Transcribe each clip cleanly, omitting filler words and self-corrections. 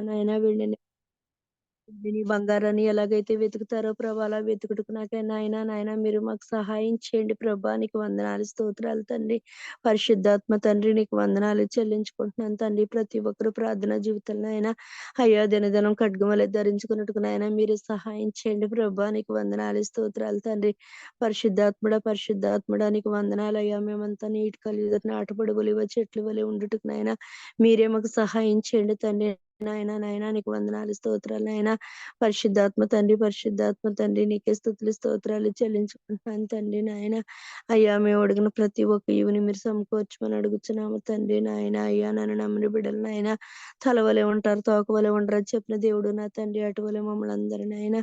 నాయనా వెండిని నీ బంగారాన్ని ఎలాగైతే వెతుకుతారో ప్రభా అలా వెతుకుటకు నాయనా నాయనా మీరు మాకు సహాయం చేయండి ప్రభా. నీకు వందనాలు స్తోత్రాలు తండ్రి. పరిశుద్ధాత్మ తండ్రి నీకు వందనాలు చెల్లించుకుంటున్నాను తండ్రి. ప్రతి ఒక్కరు ప్రార్థన జీవితంలో అయినా అయ్యా దినదినం ఖడ్గమలే ధరించుకున్నట్టుకు నాయన మీరు సహాయం చేయండి ప్రభా. నీకు వందనాలు స్తోత్రాలు తండ్రి. పరిశుద్ధాత్ముడా నీకు వందనాలు అయ్యా. మేమంతా నీటి కలిగి నాటపడి ఒలివ చెట్లు వలె ఉండుటకు నాయన మీరే మాకు సహాయం చేయండి తండ్రి. నాయనా నీకు వందనాలు స్తోత్రాలు నాయనా. పరిశుద్ధాత్మ తండ్రి నీకే స్తుతులు స్తోత్రాలు చెల్లించుకుంటున్నాను తండ్రి నాయన. అయ్యా మేము అడిగిన ప్రతి ఒక్క ఈవుని మీరు సమకూర్చమని అడుగుతున్నాము తండ్రి నాయన. అయ్యా నన్ను నమ్మిన బిడ్డలు నాయన తలవలే ఉంటారు తోకవలే ఉండరు అని చెప్పిన దేవుడు నా తండ్రి. అటువలే మమ్మల్ని అందరూ నాయన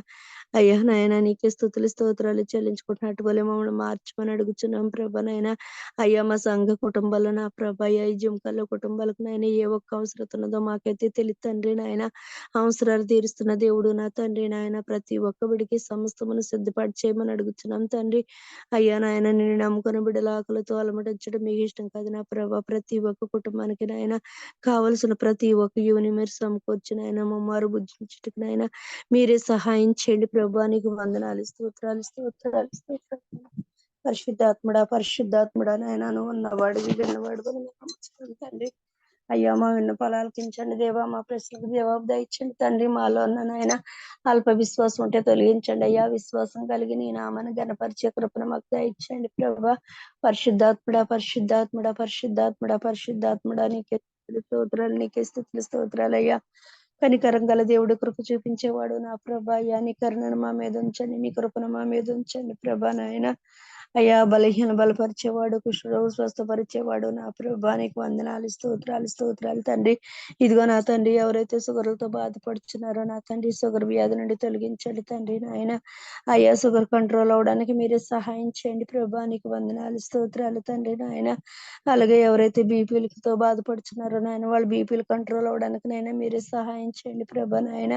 అయ్యా నాయన నీకే స్తుతులు స్తోత్రాలు చెల్లించుకుంటున్న అటువలే మమ్మల్ని మార్చమని అడుగుతున్నాం ప్రభ నాయన. అయ్యా మా సంఘ కుటుంబాల్లో నా ప్రభ అయ్యా ఈ జింకల్లో కుటుంబాలకు నాయన ఏ ఒక్క అవసరత ఉన్నదో మాకైతే తెలియదు తండ్రి నాయన. అవసరాలు తీరుస్తున్న దేవుడు నా తండ్రి నాయన. ప్రతి ఒక్కబడికి సమస్తమును సిద్ధపాటు చేయమని అడుగుతున్నాం తండ్రి. అయ్యా నాయన నేను నమ్ముకున్న బిడ్డల ఆకులతో అలమటించడం మీకు ఇష్టం కాదు నా ప్రభా. ప్రతి ఒక్క కుటుంబానికి నాయన కావలసిన ప్రతి ఒక్క యువని మీరు సమకూర్చి నాయన మమ్మారు బుద్ధించుటకు నాయన మీరే సహాయం చేయండి ప్రభా. నీకు వందనాలు స్తోత్రాలు. పరిశుద్ధాత్ముడా నాయన నువ్వు ఉన్నవాడు విన్నవాడు తండ్రి. అయ్యా మా విన్నపాలు ఆలకించండి దేవా. మా ప్రశ్నకు జవాబు దయచండి తండ్రి. మాలో ఉన్న నాయన అల్ప విశ్వాసం ఉంటే తొలగించండి అయ్యా. విశ్వాసం కలిగి నీ నామాన్ని గణపరిచే కృపను మాకు దయచండి ప్రభా. పరిశుద్ధాత్ముడా నీకే స్తోత్రాలు నీకే స్తుతులు స్తోత్రాలు అయ్యా. కనికరం గల దేవుడు కృప చూపించేవాడు నా ప్రభా. అయ్యా నీ కరుణను మా మీద ఉంచండి నీ కృపను మా మీద ఉంచండి ప్రభా నాయన. అయ్యా బలహీన బలపరిచేవాడు కుష్ఠరోగు స్వస్థపరిచేవాడు నా ప్రభా. నీకు వందనాలు స్తోత్రాలు తండ్రి. ఇదిగో నా తండ్రి ఎవరైతే షుగర్తో బాధపడుతున్నారో నా తండ్రి షుగర్ వ్యాధి నుండి తొలగించండి తండ్రి నాయన. అయ్యా షుగర్ కంట్రోల్ అవడానికి మీరే సహాయం చేయండి ప్రభా. నీకు వందనాలు స్తోత్రాలు తండ్రి నాయన. అలాగే ఎవరైతే బీపీలతో బాధపడుతున్నారో నాయన వాళ్ళు బీపీలు కంట్రోల్ అవడానికి నాయన మీరే సహాయం చేయండి ప్రభా నాయన.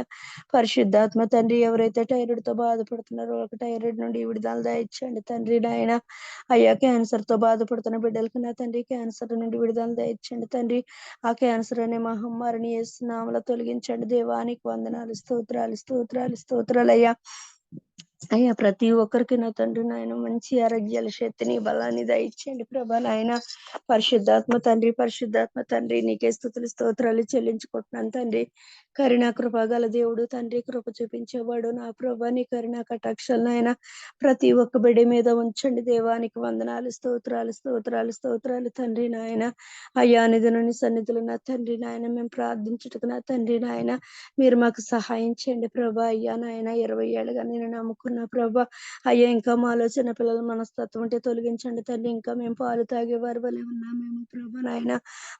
పరిశుద్ధాత్మ తండ్రి ఎవరైతే థైరాయిడ్ తో బాధపడుతున్నారో వాళ్ళకి థైరాయిడ్ నుండి విడుదల దయచండి తండ్రి నాయన. అయ్యా క్యాన్సర్ తో బాధపడుతున్న బిడ్డలకు నా తండ్రి క్యాన్సర్ నుండి విడుదల దయచండి తండ్రి. ఆ క్యాన్సర్ అనే మహమ్మారిని యేసు నామములో తొలగించండి దేవానికి వందనాలు స్తోత్రాలు అయ్యా. ప్రతి ఒక్కరికి నా తండ్రి నాయన మంచి ఆరోగ్యాల శక్తిని బలాన్ని దయచేయండి ప్రభా నాయన. పరిశుద్ధాత్మ తండ్రి నీకే స్తుతులు స్తోత్రాలు చెల్లించుకుంటున్నాను తండ్రి. కరుణా కృప గల దేవుడు తండ్రి కృప చూపించేవాడు నా ప్రభా. నీ కరుణా కటాక్షాలు నాయన ప్రతి ఒక్క బిడ్డ మీద ఉంచండి దేవానికి వందనాలు స్తోత్రాలు తండ్రి నాయన. అయ్యా నిధులని సన్నిధులు నా తండ్రి నాయన మేము ప్రార్థించుటకు నా తండ్రి నాయన మీరు మాకు సహాయం చేయండి ప్రభా. అయ్యా నాయన 20 ఏళ్ళుగా నేను నమ్ముకున్న ప్రభా. అయ్యా ఇంకా మాలో చిన్న పిల్లల మనస్తత్వం ఉంటే తొలగించండి తండ్రి. ఇంకా మేము పాలు తాగేవారి వలె ఉన్నామేమో ప్రభా నాయన.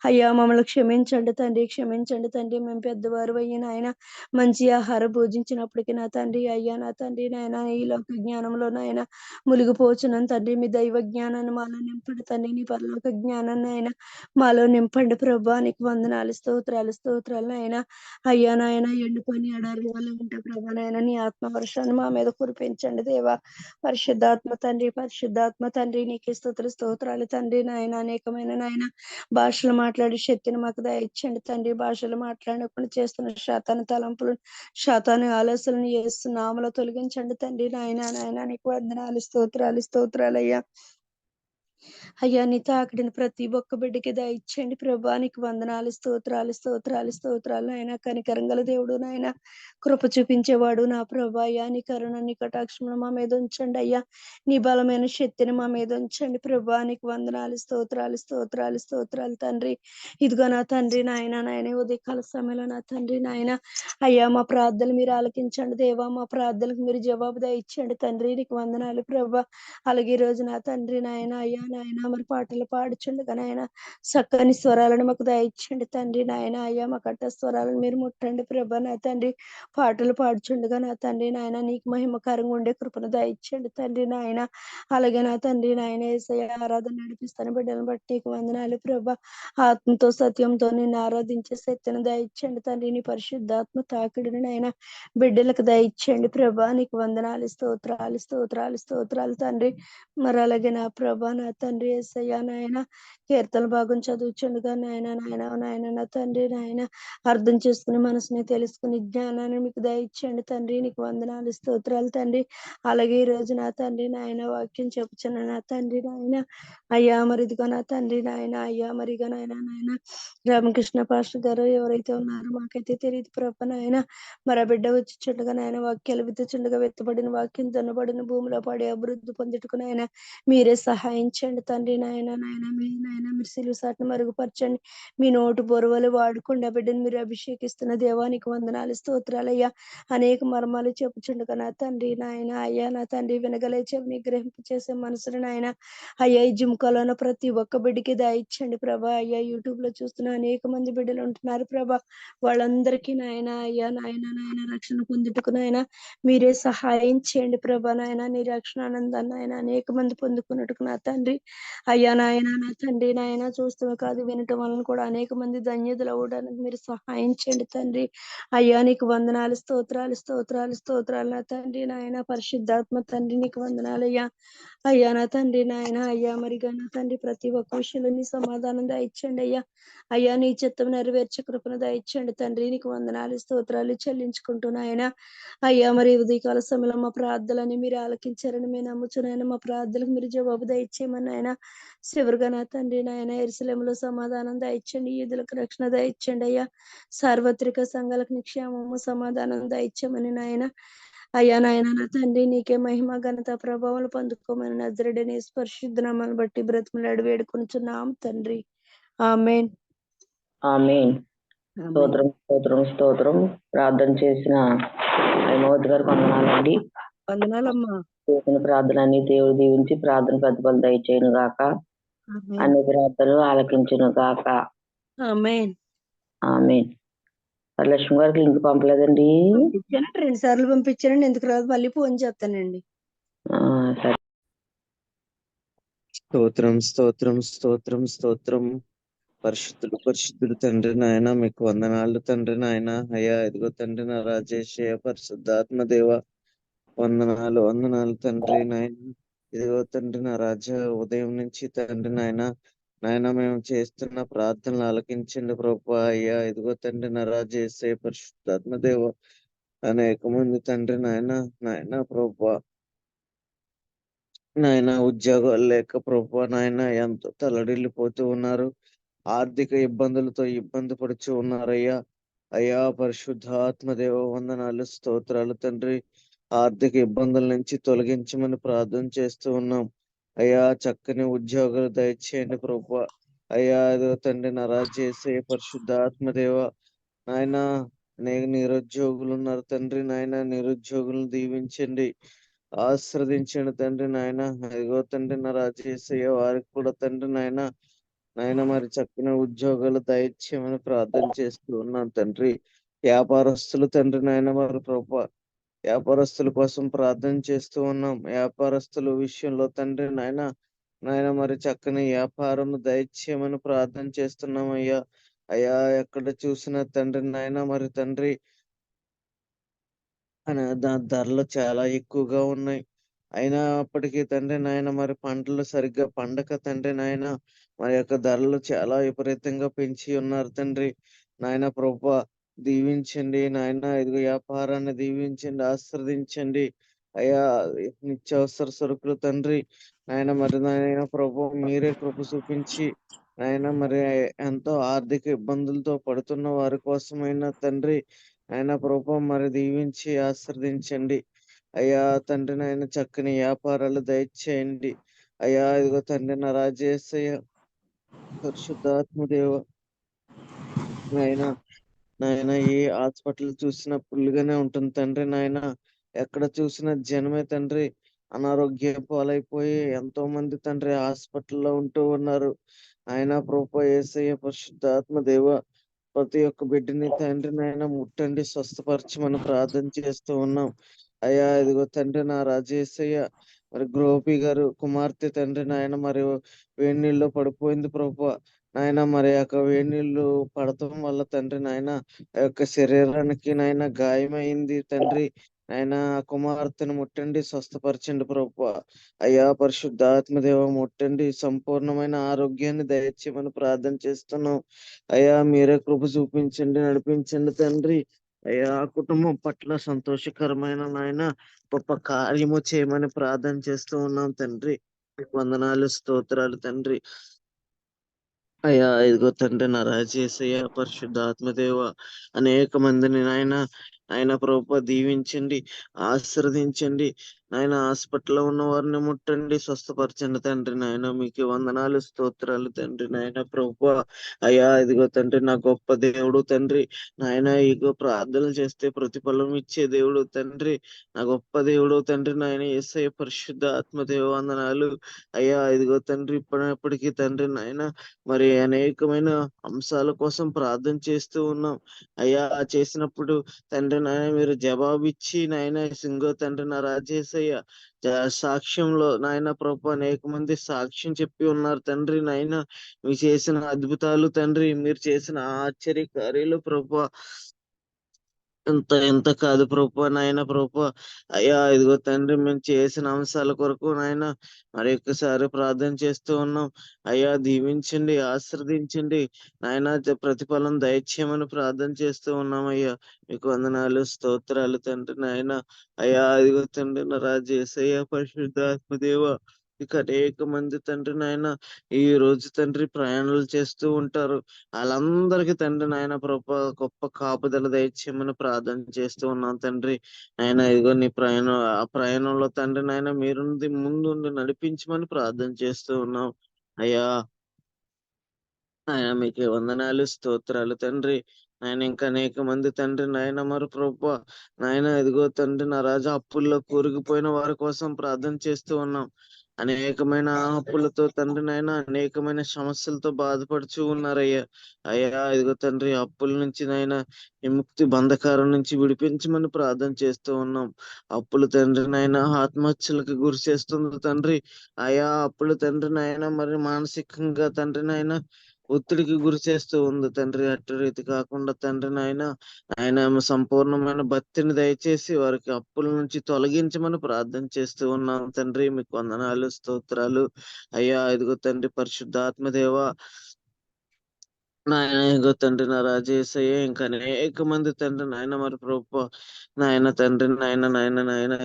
అయ్యా మమ్మల్ని క్షమించండి తండ్రి. మేము పెద్దవారు అయిన ఆయన మంచి ఆహారం భోజించినప్పటికీ నా తండ్రి అయ్యా నా తండ్రి నాయన ఈ లోక జ్ఞానంలో నాయన మునిగిపోచున్నాను తండ్రి. మీ దైవ జ్ఞానాన్ని మాలో నింపండి తండ్రి. నీ పరలోక జ్ఞానాన్ని ఆయన మాలో నింపండి ప్రభా. నీకు వందనాలు స్తోత్రాలు నాయన. అయ్యా నాయన ఎండుకొని ఎడారి వల్ల ఉంటే ప్రభా నాయన నీ ఆత్మ వర్షాన్ని మా మీద కురిపించండి దేవా. పరిశుద్ధాత్మ తండ్రి నీకే స్తోత్రాలు తండ్రి నాయన. అనేకమైన నాయన భాషలు మాట్లాడే శక్తిని మాకు దయచండి తండ్రి. భాషలు మాట్లాడకుండా చేస్తున్న శాతాను తలంపులు శాతాను ఆలోచనలు యేసు నామములో తొలగించండి తండ్రి నాయన. నీకు వందనాలు స్తోత్రాలు అయ్యా నీ తాకిడిని ప్రతి ఒక్క బిడ్డకి దయచేయండి ప్రభా. నీకు వందనాలు స్తోత్రాలు నాయన. కనికరం గల దేవుడు నాయన కృప చూపించేవాడు నా ప్రభా. అయ్యా నీ కరుణ నీ కటాక్షమును మా మీద ఉంచండి అయ్యా. నీ బలమైన శక్తిని మా మీద ఉంచండి ప్రభా. నీకు వందనాలు స్తోత్రాలు తండ్రి. ఇదిగో నా తండ్రి నాయన ఉదయకాల సమయంలో నా తండ్రి నాయన అయ్యా మా ప్రార్థనలు మీరు ఆలకించండి దేవా. మా ప్రార్థనలకు మీరు జవాబు దయచండి తండ్రి. నీకు వందనాలు ప్రభా. అలాగే ఈ రోజు నా తండ్రి నాయన అయ్యా నాయన మరి పాటలు పాడుచుండగా నాయన చక్కని స్వరాలను మాకు దయచండి తండ్రి నాయన. అయ్యా మా కట్ట స్వరాలను మీరు ముట్టండి ప్రభా నా తండ్రి. పాటలు పాడుచుండగా నా తండ్రి నాయన నీకు మహిమకరంగా ఉండే కృపను దయచండి తండ్రి నాయన. అలాగే నా తండ్రి నాయన యేసయ్య ఆరాధన నడిపిస్తాను బిడ్డలను బట్టి నీకు వందనాలు ప్రభా. ఆత్మతో సత్యంతో నిన్ను ఆరాధించే శక్తిని దయచండి తండ్రి. నీ పరిశుద్ధాత్మ తాకిడిని నాయన బిడ్డలకు దయచండి ప్రభా. నీకు వందనాలు స్తోత్రాలు తండ్రి. మరి అలాగే నా ప్రభా నా తండ్రి యేసయ్యా నాయన కీర్తన భాగం చదువుచుండగా నాయన నా తండ్రి నాయన అర్థం చేసుకుని మనసుని తెలుసుకుని జ్ఞానాన్ని మీకు దయచేయండి తండ్రి. నీకు వందనాలు స్తోత్రాలు తండ్రి. అలాగే ఈ రోజు నా తండ్రి నాయన వాక్యం చెప్పుచున్న నా తండ్రి నాయన అయ్యా మరి ఇదిగో నా తండ్రి నాయన అయ్యా మరిగా నాయన రామకృష్ణ పాస్టర్ గారు ఎవరైతే ఉన్నారో మాకైతే తెలియదు ప్రభ నాయన మరి ఆ బిడ్డ వచ్చి చుండగా నాయన వాక్యాలు విత్తుచుండగా వెత్తబడిన వాక్యం దున్నబడిన భూమిలో పడి అభివృద్ధి పొందుటకు నాయన మీరే సహాయించండి తండ్రి నాయన మీరు సిలువ సాటును మరుగుపరచండి. మీ నోటు బొరవలు వాడుకోండి. ఆ బిడ్డను మీరు అభిషేకిస్తున్న దేవానికి వందనాలు స్తోత్రాలయ్యా. అనేక మర్మాలు చెప్పుచుండగా నా తండ్రి నాయన అయ్యా నా తండ్రి వినగలే చెవిని గ్రహింపు చేసే మనసును నాయన అయ్యా ఈ జిమ్కాలోన ప్రతి ఒక్క బిడ్డకి దయచ్చండి ప్రభా. అయ్యా యూట్యూబ్ లో చూస్తున్న అనేక మంది బిడ్డలు ఉంటున్నారు ప్రభా. వాళ్ళందరికీ నాయన అయ్యా నాయన రక్షణ పొందుటకు నాయన మీరే సహాయం చేయండి ప్రభా. నాయన నీ రక్షణ ఆనందాన్ని ఆయన అనేక మంది పొందుకున్నట్టుకు నా తండ్రి అయ్యా నా తండ్రి నాయన చూస్తూ కాదు వినటం వలన కూడా అనేక మంది ధన్యతలు అవ్వడానికి మీరు సహాయం చేయండి తండ్రి. అయ్యా నీకు వందనాలు స్తోత్రాలు నా తండ్రి నాయన పరిశుద్ధాత్మ తండ్రి నీకు వందనాలు అయ్యా. అయ్యా నా తండ్రి నాయన అయ్యా మరిగా నా తండ్రి ప్రతి ఒక్క విషయంలో నీ సమాధానం దయచండి అయ్యా. అయ్యా నీ చిత్తం నెరవేర్చే కృపను దయచండి తండ్రి. నీకు వందనాలు స్తోత్రాలు చెల్లించుకుంటూ నాయన అయ్యా మరి ఉదయకాల సమయంలో మా ప్రార్థనని మీరు ఆలకించారని మేము నమ్ముచున్నాయన. మా ప్రార్థనలకు మీరు జవాబు దయచేయమని ఆయన శివరుగా నా తండ్రి నాయన ఎరుసలేములో సమాధానం దయచండి. ఈదులకు రక్షణ దయచండి అయ్యా. సార్వత్రిక సంఘాలకు నిక్షేమము సమాధానం దయచమని నాయన అయ్యా నా తండ్రి నీకే మహిమ ఘనత ప్రభావాలు పొందుకోమని నజరుడనే పరిశుద్ధ నామాన్ని బట్టి బ్రతిమలాడి వేడుకొనుచున్నాం తండ్రి. ఆమేన్. ఆమేన్. స్తోత్రం. ప్రార్థన చేసిన హైమవతి గారికి వందనాలండి. వందనాలమ్మా. చేసిన ప్రార్థనని దేవుడు దీవించి ప్రార్థన ప్రతిఫలం దయచేయను గాక. అన్ని ప్రార్థనలు ఆలకించును గాక. ఆమేన్. ఆమేన్. లక్ష్మి గారికి లింక్ పంపలేదండి. 2 సార్లు పంపించానండి. ఎందుకు రాదు మళ్ళీ ఫోన్ చేస్తానండి. సరే. స్తోత్రం పరిశుద్ధుడు తండ్రి నాయన మీకు వందనాలు తండ్రి నాయన. అయ్యా ఇదిగో తండ్రి నా రాజేశయ పరిశుద్ధాత్మ దేవ వందనాలు తండ్రి నాయన. ఇదిగో తండ్రి నా రాజా ఉదయం నుంచి తండ్రి నాయన మేము చేస్తున్న ప్రార్థనలు ఆలకించండి ప్రభా. అయ్యా ఇదిగో తండ్రి నా రాజేశయ పరిశుద్ధాత్మ దేవ అనేక మంది తండ్రి నాయన ప్రభా నాయన ఉద్యోగాలు లేక ప్రభా నాయన ఎంతో తల్లడిల్లిపోతూ ఉన్నారు. ఆర్థిక ఇబ్బందులతో ఇబ్బంది పడుచు ఉన్నారయ్యా. అయ్యా పరిశుద్ధాత్మ దేవ వందనాలు స్తోత్రాలు తండ్రి. ఆర్థిక ఇబ్బందుల నుంచి తొలగించమని ప్రార్థన చేస్తూ ఉన్నాం. అయ్యా చక్కని ఉద్యోగాలు దయచేయండి ప్రభా. అయ్యా ఇదో తండ్రి నరాజేసే పరిశుద్ధాత్మ దేవ నాయన అనేక నిరుద్యోగులు ఉన్నారు తండ్రి నాయన. నిరుద్యోగులను దీవించండి, ఆశ్రదించండి తండ్రి నాయన. అదిగో తండ్రి నరాజేసయ్య వారికి కూడా తండ్రి నాయన మరి చక్కని ఉద్యోగాలు దయచేయమని ప్రార్థన చేస్తూ ఉన్నాం తండ్రి. వ్యాపారస్తులు తండ్రి నాయన మరి ప్రభా వ్యాపారస్తుల కోసం ప్రార్థన చేస్తూ ఉన్నాం. వ్యాపారస్తుల విషయంలో తండ్రి నాయన మరి చక్కని వ్యాపారం దయచేయమని ప్రార్థన చేస్తున్నాం అయ్యా. అయ్యా ఎక్కడ చూసిన తండ్రి నాయన మరి తండ్రి ధరలు చాలా ఎక్కువగా ఉన్నాయి. అయినప్పటికీ తండ్రి నాయన మరి పంటలు సరిగ్గా పండక తండ్రి నాయన మరి యొక్క ధరలు చాలా విపరీతంగా పెంచి ఉన్నారు తండ్రి నాయన. ప్రభా దీవించండి నాయన. ఇదిగో వ్యాపారాన్ని దీవించండి, ఆశ్రదించండి అయ్యా. నిత్యావసర సరుకులు తండ్రి నాయన మరి నాయన ప్రభు మీరే కృప చూపించి నాయన మరి ఎంతో ఆర్థిక ఇబ్బందులతో పడుతున్న వారి కోసమైనా తండ్రి నాయన ప్రభు మరి దీవించి ఆశ్రదించండి అయ్యా. తండ్రి నాయన చక్కని వ్యాపారాలు దయచేయండి అయ్యా. ఇదిగో తండ్రి నా రాజేశయ్య పరిశుద్ధాత్మ దేవ నాయన ఏ హాస్పిటల్ చూసినా ఫుల్గానే ఉంటుంది తండ్రి నాయన. ఎక్కడ చూసినా జనమే తండ్రి. అనారోగ్య పాలైపోయి ఎంతో మంది తండ్రి హాస్పిటల్లో ఉంటూ ఉన్నారు. ఆయన ప్రభు యేసయ్య పరిశుద్ధాత్మ దేవ ప్రతి ఒక్క బిడ్డని తండ్రి నాయన ముట్టండి, స్వస్థపరచమని ప్రార్థన చేస్తూ ఉన్నాం అయ్యా. ఇదిగో తండ్రి నా రాజేశయ్య మరి గోపి గారు కుమార్తె తండ్రి నాయన మరి వేడి నీళ్ళలో పడిపోయింది ప్రభు నాయన. మరి యొక్క వేడి నీళ్లు పడటం వల్ల తండ్రి నాయన ఆ యొక్క శరీరానికి నాయన గాయమైంది తండ్రి ఆయన కుమార్తెను ముట్టండి, స్వస్థపరచండి ప్రభు. అయ్యా పరిశుద్ధాత్మదేవ ముట్టండి, సంపూర్ణమైన ఆరోగ్యాన్ని దయచేయమని ప్రార్థన చేస్తున్నాం. అయ్యా మీరే కృప చూపించండి, నడిపించండి తండ్రి. అయ్యా కుటుంబం పట్ల సంతోషకరమైన నాయన గొప్ప కార్యము చేయమని ప్రార్థన చేస్తూ ఉన్నాం తండ్రి. మీకు వందనాలు, స్తోత్రాలు తండ్రి. అయ్యా ఇదిగో తండ్రి నా రాజేసయ్య పరిశుద్ధ ఆత్మదేవ అనేక మందిని ఆయన ప్రభువా దీవించండి, ఆశీర్వదించండి. నాయన హాస్పిటల్లో ఉన్న వారిని ముట్టండి, స్వస్థపరచండి తండ్రి. నాయన మీకు వందనాలు, స్తోత్రాలు తండ్రి. నాయన ప్రభువా అయ్యా ఇదిగో తండ్రి నా గొప్ప దేవుడు తండ్రి. నాయన ఇదిగో ప్రార్థనలు చేస్తే ప్రతిఫలం ఇచ్చే దేవుడు తండ్రి. నా గొప్ప దేవుడు తండ్రి. నాయన యేసయ్య పరిశుద్ధ ఆత్మదేవ వందనాలు. అయ్యా ఇదిగో తండ్రి ఇప్పటికీ తండ్రి నాయన మరి అనేకమైన అంశాల కోసం ప్రార్థన చేస్తూ ఉన్నాం. అయ్యా చేసినప్పుడు తండ్రి నాయన మీరు జవాబిచ్చి నాయన సింగో తండ్రి నా రాజేసయ్య సాక్ష్యంలో నాయన ప్రభు అనేక మంది సాక్ష్యం చెప్పి ఉన్నారు తండ్రి. నాయన మీరు చేసిన అద్భుతాలు తండ్రి, మీరు చేసిన ఆశ్చర్య కార్యాలు ప్రభు ఎంత కాదు ప్రభు. నాయన ప్రభు అయ్యా ఇదిగో తండ్రి మేము చేసిన అంశాల కొరకు నాయన మరి ఒక్కసారి ప్రార్థన చేస్తూ ఉన్నాం. అయ్యా దీవించండి, ఆశీర్వదించండి నాయన, ప్రతిఫలం దయచేయమని ప్రార్థన చేస్తూ ఉన్నాం. అయ్యా మీకు వందనాలు, స్తోత్రాలు తండ్రి. నాయన అయ్యా ఇదిగో తండ్రి నా రాజేసయ్య పరిశుద్ధాత్మదేవ ఇక అనేక మంది తండ్రి నాయన ఈ రోజు తండ్రి ప్రయాణాలు చేస్తూ ఉంటారు. వాళ్ళందరికీ తండ్రి నాయన ప్రభు గొప్ప కాపుదల దయచేయమని ప్రార్థన చేస్తూ ఉన్నాం తండ్రి. ఆయన ఇదిగో నీ ఆ ప్రయాణంలో తండ్రి నాయన మీరుండి ముందుండి నడిపించమని ప్రార్థన చేస్తూ ఉన్నాం. అయ్యా ఆయన మీకు వందనాలు, స్తోత్రాలు తండ్రి. ఆయన ఇంకా అనేక మంది తండ్రి నాయన మరి ప్రభు నాయన ఇదిగో తండ్రి నా రాజా అప్పుల్లో కూరుకుపోయిన వారి కోసం ప్రార్థన చేస్తూ ఉన్నాం. అనేకమైన అప్పులతో తండ్రి నాయన అనేకమైన సమస్యలతో బాధపడుచు ఉన్నారయ్యా. అయ్యా ఇదిగో తండ్రి అప్పుల నుంచి నాయన విముక్తి, బంధకారం నుంచి విడిపించమని ప్రార్థన చేస్తూ ఉన్నాం. అప్పులు తండ్రి నాయన ఆత్మహత్యలకు గురి చేస్తుంది తండ్రి. అయా అప్పులు తండ్రి నాయన మరి మానసికంగా తండ్రి నాయన ఒత్తిడికి గురి చేస్తూ ఉంది తండ్రి. అట్టి రీతి కాకుండా తండ్రి నాయన ఆయన సంపూర్ణమైన భక్తిని దయచేసి వారికి అప్పుల నుంచి తొలగించమని ప్రార్థన చేస్తూ ఉన్నాం తండ్రి. మీకు వందనాలు, స్తోత్రాలు. అయ్యా ఇదిగో తండ్రి పరిశుద్ధాత్మదేవ నాయన ఇదిగో తండ్రి నా రాజేసయ్య ఇంకా అనేక మంది తండ్రి నాయన మరి ప్రభు నాయన తండ్రి నాయన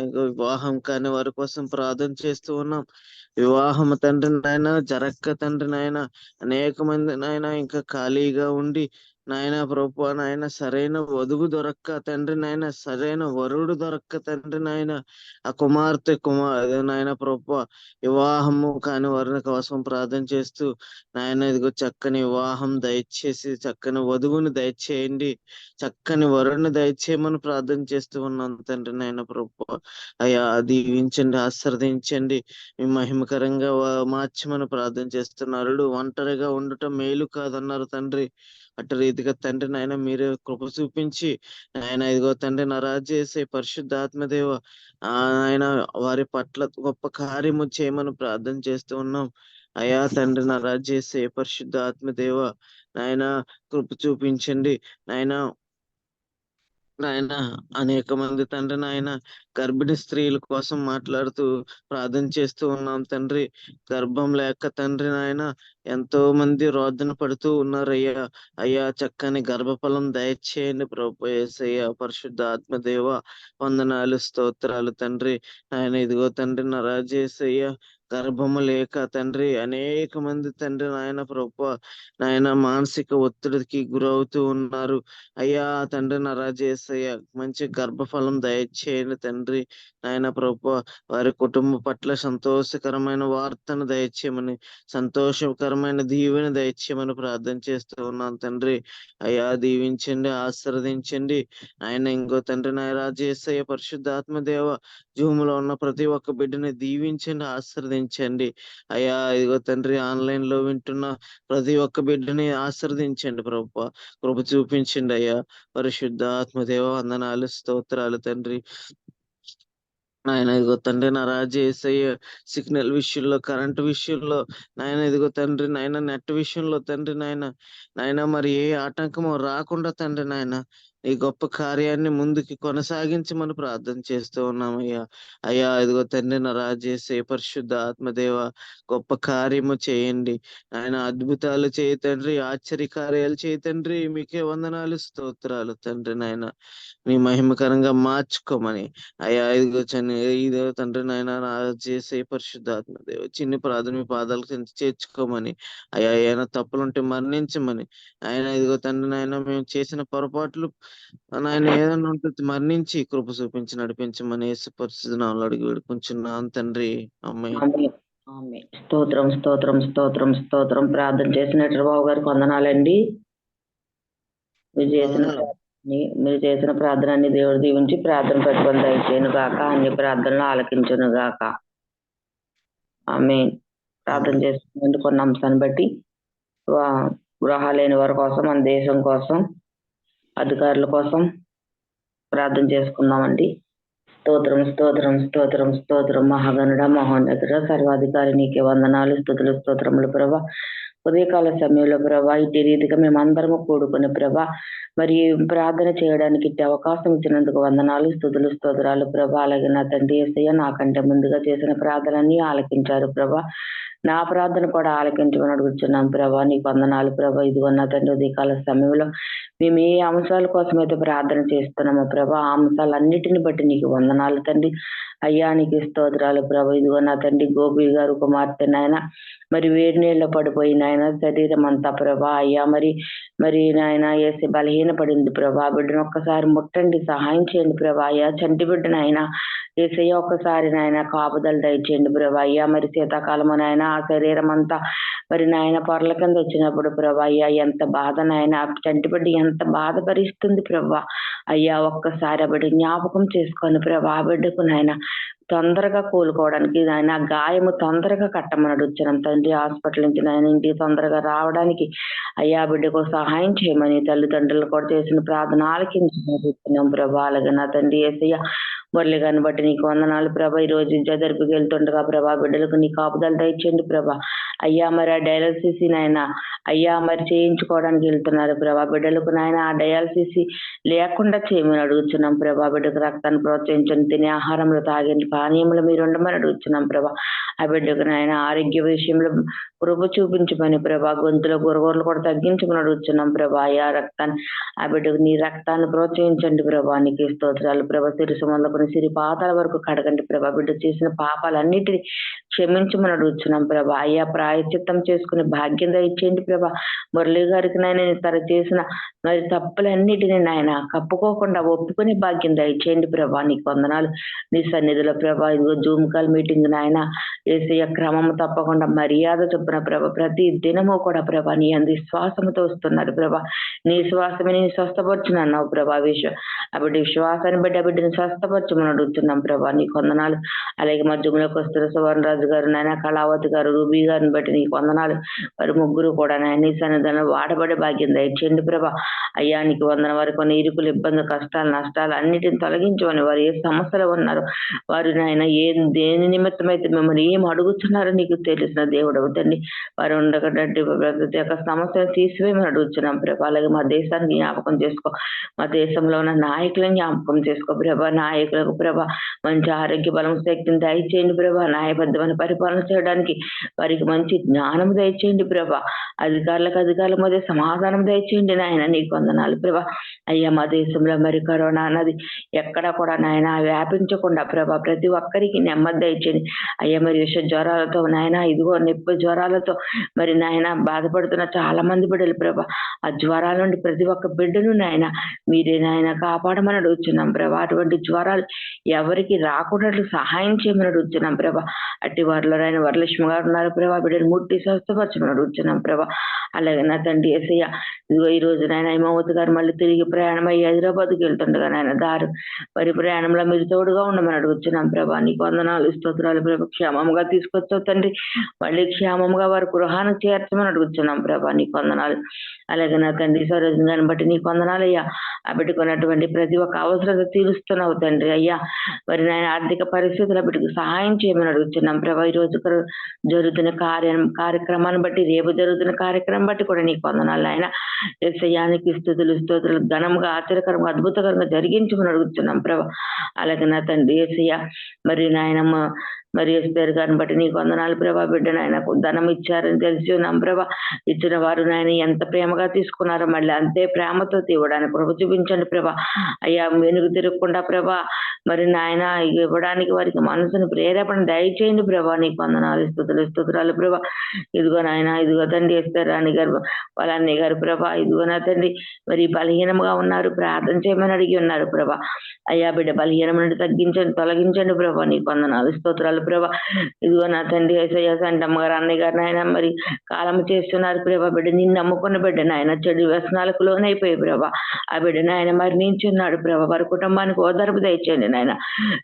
ఇగో వివాహం కాని వారి కోసం ప్రార్థన చేస్తూ ఉన్నాం. వివాహం తండ్రి నాయన జరక్క తండ్రి నాయన అనేక మంది నాయన ఇంకా ఖాళీగా ఉండి నాయన ప్రభు నాయన సరైన వధువు దొరక్క తండ్రి నాయన సరైన వరుడు దొరక్క తండ్రి నాయన ఆ కుమార్తె నాయన ప్రభు వివాహము కాని వారిని కోసం ప్రార్థన చేస్తూ నాయన ఇదిగో చక్కని వివాహం దయచేసి చక్కని వధువుని దయచేయండి, చక్కని వరుణ్ణి దయచేయమని ప్రార్థన చేస్తూ ఉన్నాను తండ్రి. నాయన ప్రభు అయ్యా దీవించండి, ఆశీర్వదించండి, మీ మహిమకరంగా మార్చమని ప్రార్థన చేస్తున్నారు. ఒంటరిగా ఉండటం మేలు కాదన్నారు తండ్రి. అటు రీతిగా తండ్రి నాయన మీరే కృప చూపించి ఆయన ఇదిగో తండ్రి నా రాజేసే పరిశుద్ధాత్మదేవ ఆయన వారి పట్ల గొప్ప కార్యము చేయమని ప్రార్థన చేస్తూ ఉన్నాం. అయా తండ్రి నా రాజేసే పరిశుద్ధ ఆత్మదేవ నాయన కృప చూపించండి. నాయన నాయన అనేక మంది తండ్రి నాయన గర్భిణీ స్త్రీల కోసం మాట్లాడుతూ ప్రార్థన చేస్తూ ఉన్నాం తండ్రి. గర్భం లేక తండ్రి నాయన ఎంతో మంది రోదన పడుతూ ఉన్నారయ్యా. అయ్యా చక్కని గర్భఫలం దయచేయండి ప్రభు యేసయ్య పరిశుద్ధ ఆత్మదేవ వందనాలు, స్తోత్రాలు తండ్రి. ఆయన ఇదిగో తండ్రి నా రాజేసయ్య గర్భము లేక తండ్రి అనేక మంది తండ్రి నాయన ప్రభు నాయన మానసిక ఒత్తిడికి గురవుతూ ఉన్నారు. అయ్యా తండ్రి నా రాజేసయ్య మంచి గర్భఫలం దయచేయండి తండ్రి. నాయన ప్రభు వారి కుటుంబ పట్ల సంతోషకరమైన వార్తను దయచేయమని, సంతోషకరమైన దీవెన దయచేయమని ప్రార్థన చేస్తూ ఉన్నాను తండ్రి. అయ్యా దీవించండి, ఆశీర్వదించండి. ఆయన ఇంకో తండ్రి నాయ రాజేసయ్య పరిశుద్ధాత్మదేవ జూములో ఉన్న ప్రతి ఒక్క బిడ్డని దీవించండి, ఆశీర్వదించండి. అయ్యా ఇదిగో తండ్రి ఆన్లైన్ లో వింటున్న ప్రతి ఒక్క బిడ్డని ఆశీర్వదించండి ప్రభు, కృప చూపించండి అయ్యా. పరిశుద్ధ ఆత్మదేవ వందనాలు, స్తోత్రాలు తండ్రి. నాయన ఇదిగో తండ్రి నా రాజేసయ్య సిగ్నల్ విషయంలో, కరెంట్ విషయంలో నాయన ఇదిగో తండ్రి నాయన నెట్ విషయంలో తండ్రి నాయన మరి ఏ ఆటంకమో రాకుండా తండ్రి నాయన ఈ గొప్ప కార్యాన్ని ముందుకి కొనసాగించమని ప్రార్థన చేస్తూ ఉన్నామయ్యా. అయ్యా ఇదిగో తండ్రి నా రాజేసే పరిశుద్ధ ఆత్మదేవ గొప్ప కార్యము చేయండి. ఆయన అద్భుతాలు చేయి తండ్రి, ఆశ్చర్య కార్యాలు చేయి తండ్రి. మీకే వందనాలు స్తోత్రాలు తండ్రి. నాయన మీ మహిమకరంగా మార్చుకోమని అయ్యా ఇదిగో తండ్రి నాయన చేసే పరిశుద్ధాత్మదేవ చిన్ని ప్రార్థన మీ పాదాల కింద చేర్చుకోమని అయ్యా ఏమైనా తప్పులుంటే మరణించమని ఆయన ఇదిగో తండ్రి నాయన మేము చేసిన పొరపాట్లు నాయన ఏదైనా ఉంటే మరణించి కృప చూపించి నడిపించమని యేసు పరిశుద్ధ నామములో అడిగి వేడుకుంటున్నాను తండ్రి. అమ్మయ్య. ఆమేన్. ఆమేన్. స్తోత్రం స్తోత్రం స్తోత్రం స్తోత్రం. ప్రార్థన చేసినట్టు బాబు గారికి వందనాలండి. మీరు చేసిన ప్రార్థనని దేవుడు దీవించి ప్రార్థన పెట్టుకొని దయచేయను గాక, అన్ని ప్రార్థనలు ఆలకించును గాక. ఆమేన్. ప్రార్థన చేసుకునేందుకు కొన్ని అంశాన్ని బట్టి గృహాలు లేని వారి కోసం, మన దేశం కోసం, అధికారుల కోసం ప్రార్థన చేసుకుందామండి. స్తోత్రం స్తోత్రం స్తోత్రం స్తోత్రం. మహాగణుడ మహోన్నతుడ సర్వాధికారి నీకే వందనాలు స్తుతులు స్తోత్రములు ప్రభా. ఉదయకాల సమయంలో ప్రభా ఇటు రీతిగా మేమందరము కూడుకుని ప్రభా మరి ప్రార్థన చేయడానికి ఇట్టి అవకాశం ఇచ్చినందుకు వందనాలు స్తుతులు స్తోత్రాలు ప్రభా. అలాగే నా తండ్రి యేసయ్య నాకంటే ముందుగా చేసిన ప్రార్థనని ఆలకించారు ప్రభా. నా ప్రార్థన కూడా ఆలకించమని అడుగుతున్నాం ప్రభా. నీకు వందనాలు ప్రభా. ఇదిగో నా తండ్రి ఉదయకాల సమయంలో మేము ఏ అంశాల కోసం అయితే ప్రార్థన చేస్తున్నామో ప్రభా ఆ అంశాలన్నిటిని బట్టి నీకు వందనాలు తండ్రి. అయ్యా నీకు స్తోత్రాలు ప్రభా. ఇదిగో నా తండ్రి గోపి గారు కుమార్తె నాయన మరి వేడి నీళ్ళలో పడిపోయిన ఆయన శరీరం అంతా ప్రభా. అయ్యా మరి నాయన వేసి బలహీన పడింది ప్రభా. బిడ్డను ఒక్కసారి ముట్టండి, సహాయం చేయండి ప్రభా. అయ్యా చంటి బిడ్డనైనా ఏసయ్య ఒక్కసారి నాయన కాపుదల దయచేయండి ప్రభా. అయ్యా మరి శీతాకాలము నాయన ఆ శరీరం అంతా మరి నాయన పొరల కింద వచ్చినప్పుడు ప్రభా అయ్యా ఎంత బాధ నాయన చంటి బిడ్డ ఎంత బాధపరిస్తుంది ప్రభా. అయ్యా ఒక్కసారి ఆ బిడ్డ జ్ఞాపకం చేసుకొని ప్రభా ఆ బిడ్డకు నాయన తొందరగా కోలుకోవడానికి నాయన గాయము తొందరగా కట్టమని అడుగుతున్నాం తండ్రి. హాస్పిటల్ నుంచి నాయన ఇంటికి తొందరగా రావడానికి అయ్యా బిడ్డకు సహాయం చేయమని తల్లిదండ్రులు కూడా చేసిన ప్రార్థన ఆలకించుతున్నాం ప్రభా. అలాగే నా తండ్రి యేసయ్య మురళి గారిని బట్టి నీకు వందనాలు ప్రభా. ఈ రోజు జదర్పుకి వెళ్తుండగా ప్రభా బిడ్డలకు నీ కాపుదల దయచేయండి ప్రభా. అయ్యా మరి ఆ డయాలసిస్ నాయన అయ్యా మరి చేయించుకోవడానికి వెళ్తున్నారు ప్రభా. బిడ్డలకు నాయన ఆ డయాలసిస్ లేకుండా చేయమని అడుగుతున్నాం ప్రభా. బిడ్డకు రక్తాన్ని ప్రోత్సహించండి, తినే ఆహారంలో తాగండి పానీయంలో మీరు ఉండమని అడుగుతున్నాం ప్రభా. ఆ బిడ్డకు నాయన ఆరోగ్య విషయంలో కృప చూపించమని ప్రభా. గొంతులో గురగొరలు కూడా తగ్గించమని అడుగుతున్నాం ప్రభా. అయ్యా రక్తాన్ని ఆ బిడ్డకు నీ రక్తాన్ని ప్రోత్సహించండి ప్రభా. నీకు స్తోత్రాలు ప్రభా. సిరి మొదలుకొని సిరి పాతాల వరకు కడగండి ప్రభా. బిడ్డ చేసిన పాపాలన్నిటిని క్షమించమని అడుగుతున్నాం ప్రభా. అయ్యా ప్రాయశ్చిత్తం చేసుకుని భాగ్యం దయచేయండి ప్రభా. మురళి గారికి నాయన తను చేసిన మరి తప్పులన్నిటిని నాయన కప్పుకోకుండా ఒప్పుకునే భాగ్యం దయచేయండి ప్రభా. నీకు వందనాలు. నీ సన్నిధిలో ప్రభా ఇదిగో జూమ్ కాల్ మీటింగ్ నాయన యేసయ్య క్రమము తప్పకుండా మర్యాద చొప్పున ప్రభా ప్రతి దినము కూడా ప్రభా నీ అంది శ్వాసముతో వస్తున్నారు ప్రభా. నీ శ్వాసమే నేను స్వస్థపరచును అన్నావు ప్రభా. ఆ బిడ్డ విశ్వాసాన్ని బట్టి ఆ బిడ్డని స్వస్థపరచమని అడుగుతున్నాం ప్రభా. నీకు వందనాలు. అలాగే మధ్యలోకి వస్తున్న సువర్ణరాజు గారు నాయన కళావతి గారు రూబీ గారిని బట్టి నీకు వందనాలు. వారి ముగ్గురు కూడా నాయన నీ సన్నిధిలో వాడబడే భాగ్యం దయచేయండి ప్రభా. అయ్యా నీకు వందన వారి కొన్ని ఇరుకులు ఇబ్బందులు కష్టాలు నష్టాలు అన్నిటిని తొలగించమని వారు ఏ సమస్యలు ఉన్నారు వారు నాయన దేని నిమిత్తం అయితే మిమ్మల్ని ఏం అడుగుతున్నారో నీకు తెలిసిన దేవుడు అవుతండి. వారు ఉండగట్టి ప్రతి ఒక్క సమస్యను తీసివేయమని అడుగుతున్నాం ప్రభా. అలాగే మా దేశాన్ని జ్ఞాపకం చేసుకో, మా దేశంలో ఉన్న నాయకులను జ్ఞాపకం చేసుకో ప్రభా. నాయకులకు ప్రభా మంచి ఆరోగ్య బలం శక్తిని దయచేయండి ప్రభా. న్యాయబద్ధమైన పరిపాలన చేయడానికి వారికి మంచి జ్ఞానం దయచేయండి ప్రభా. అధికారుల మధ్య సమాధానం దయచేయండి నాయన. నీకు వందనాలు ప్రభా. అయ్యా మా దేశంలో మరి కరోనా అన్నది ఎక్కడ కూడా నాయన వ్యాపించకుండా ప్రభా ప్రతి ఒక్కరికి నెమ్మది దయచేయండి అయ్యా. మరి విష జ్వరాలతో నాయన ఇదిగో నొప్పి జ్వరాలతో మరి నాయన బాధపడుతున్న చాలా మంది బిడ్డలు ప్రభా. ఆ జ్వరాల నుండి ప్రతి ఒక్క బిడ్డను నాయన మీరే నాయన కాపాడమని అడుగుతున్నాం ప్రభా. అటువంటి జ్వరాలు ఎవరికి రాకుండా సహాయం చేయమని అడుగుతున్నాం ప్రభా. అట్టి వారిలో నాయన వరలక్ష్మి గారు ఉన్నారు ప్రభా. బిడ్డను ముట్టి స్వస్థపరచమని అడుగుతున్నాం ప్రభా. అలాగే నా తండ్రి యేసయ్య ఇదిగో ఈ రోజు నాయన హిమావతి గారు మళ్ళీ తిరిగి ప్రయాణం అయ్యి హైదరాబాద్కి వెళ్తుండగా నాయన మరి ప్రయాణంలో మీరు తోడుగా ఉండమని అడుగుతున్నాం ప్రభా. నీకు వందనాలు స్తోత్రాలు ప్రభా. క్షేమంగా తీసుకొచ్చావు తండ్రి. మళ్ళీ క్షేమంగా క్షేమంగా వారి గృహాన్ని చేర్చమని అడుగుతున్నాం ప్రభా, నీకు వందనాలు. అలాగే నా తండ్రి సరోజంగాన్ని బట్టి నీకు వందనాలు అయ్యా. ఆ బిడ్డకున్నటువంటి ప్రతి ఒక్క అవసరత తీరుస్తున్నావు తండ్రి అయ్యా. మరి నాయన ఆర్థిక పరిస్థితుల బిడ్డకు సహాయం చేయమని అడుగుతున్నాం ప్రభా. ఈ రోజు జరుగుతున్న కార్యక్రమాన్ని బట్టి, రేపు జరుగుతున్న కార్యక్రమం బట్టి కూడా నీకు వందనాలు ఆయన. యేసయ్యానికి స్తుతులు ఘనంగా, ఆశ్చర్యకరంగా, అద్భుతకరంగా జరిగించమని అడుగుతున్నాం ప్రభా. అలాగే నా తండ్రి యేసయ్య మరి నాయనమ్మ మరి ఎస్తేరు గారిని బట్టి నీకు వందనాలు ప్రభా. బిడ్డ నాయనకు ధనం ఇచ్చారని తెలిసి ఉన్నాం ప్రభా. ఇచ్చిన వారు నాయన ఎంత ప్రేమగా తీసుకున్నారో మళ్ళీ అంతే ప్రేమతో తీవడానికి ప్రభు చూపించండి ప్రభా. అయ్యా వెనుక తిరగకుండా ప్రభా మరి నాయన ఇవ్వడానికి వారికి మనసును ప్రేరేపణ దయచేయండి ప్రభా. నీకు వందనాలు స్తుతురాలు ప్రభా. ఇదిగో నాయన, ఇదిగో తండ్రి ఎస్తేరు రాణి గారు వాళ్ళ అన్నయ్య గారు ప్రభా. ఇదిగో నా తండ్రి మరి బలహీనంగా ఉన్నారు, ప్రార్థన చేయమని అడిగి ఉన్నారు ప్రభా. అయ్యా బిడ్డ బలహీనం నుండి తొలగించండి ప్రభా. నీకు వందనాలు స్తోత్రాలు ప్రభా. ఇదిగో నా తండ్రి యేసయ్య సంటమ్మ గారు అన్నయ్య గారు నాయన మరి కాలం చేస్తున్నారు ప్రభా. బిడ్డ నిన్ను నమ్ముకున్న బిడ్డ నాయన చెడు వ్యసనాలకు లోనైపోయి ప్రభా. ఆ బిడ్డ నాయన మరి నించున్నాడు ప్రభా. వారి కుటుంబానికి ఓదార్పు దయచేయండి నాయన.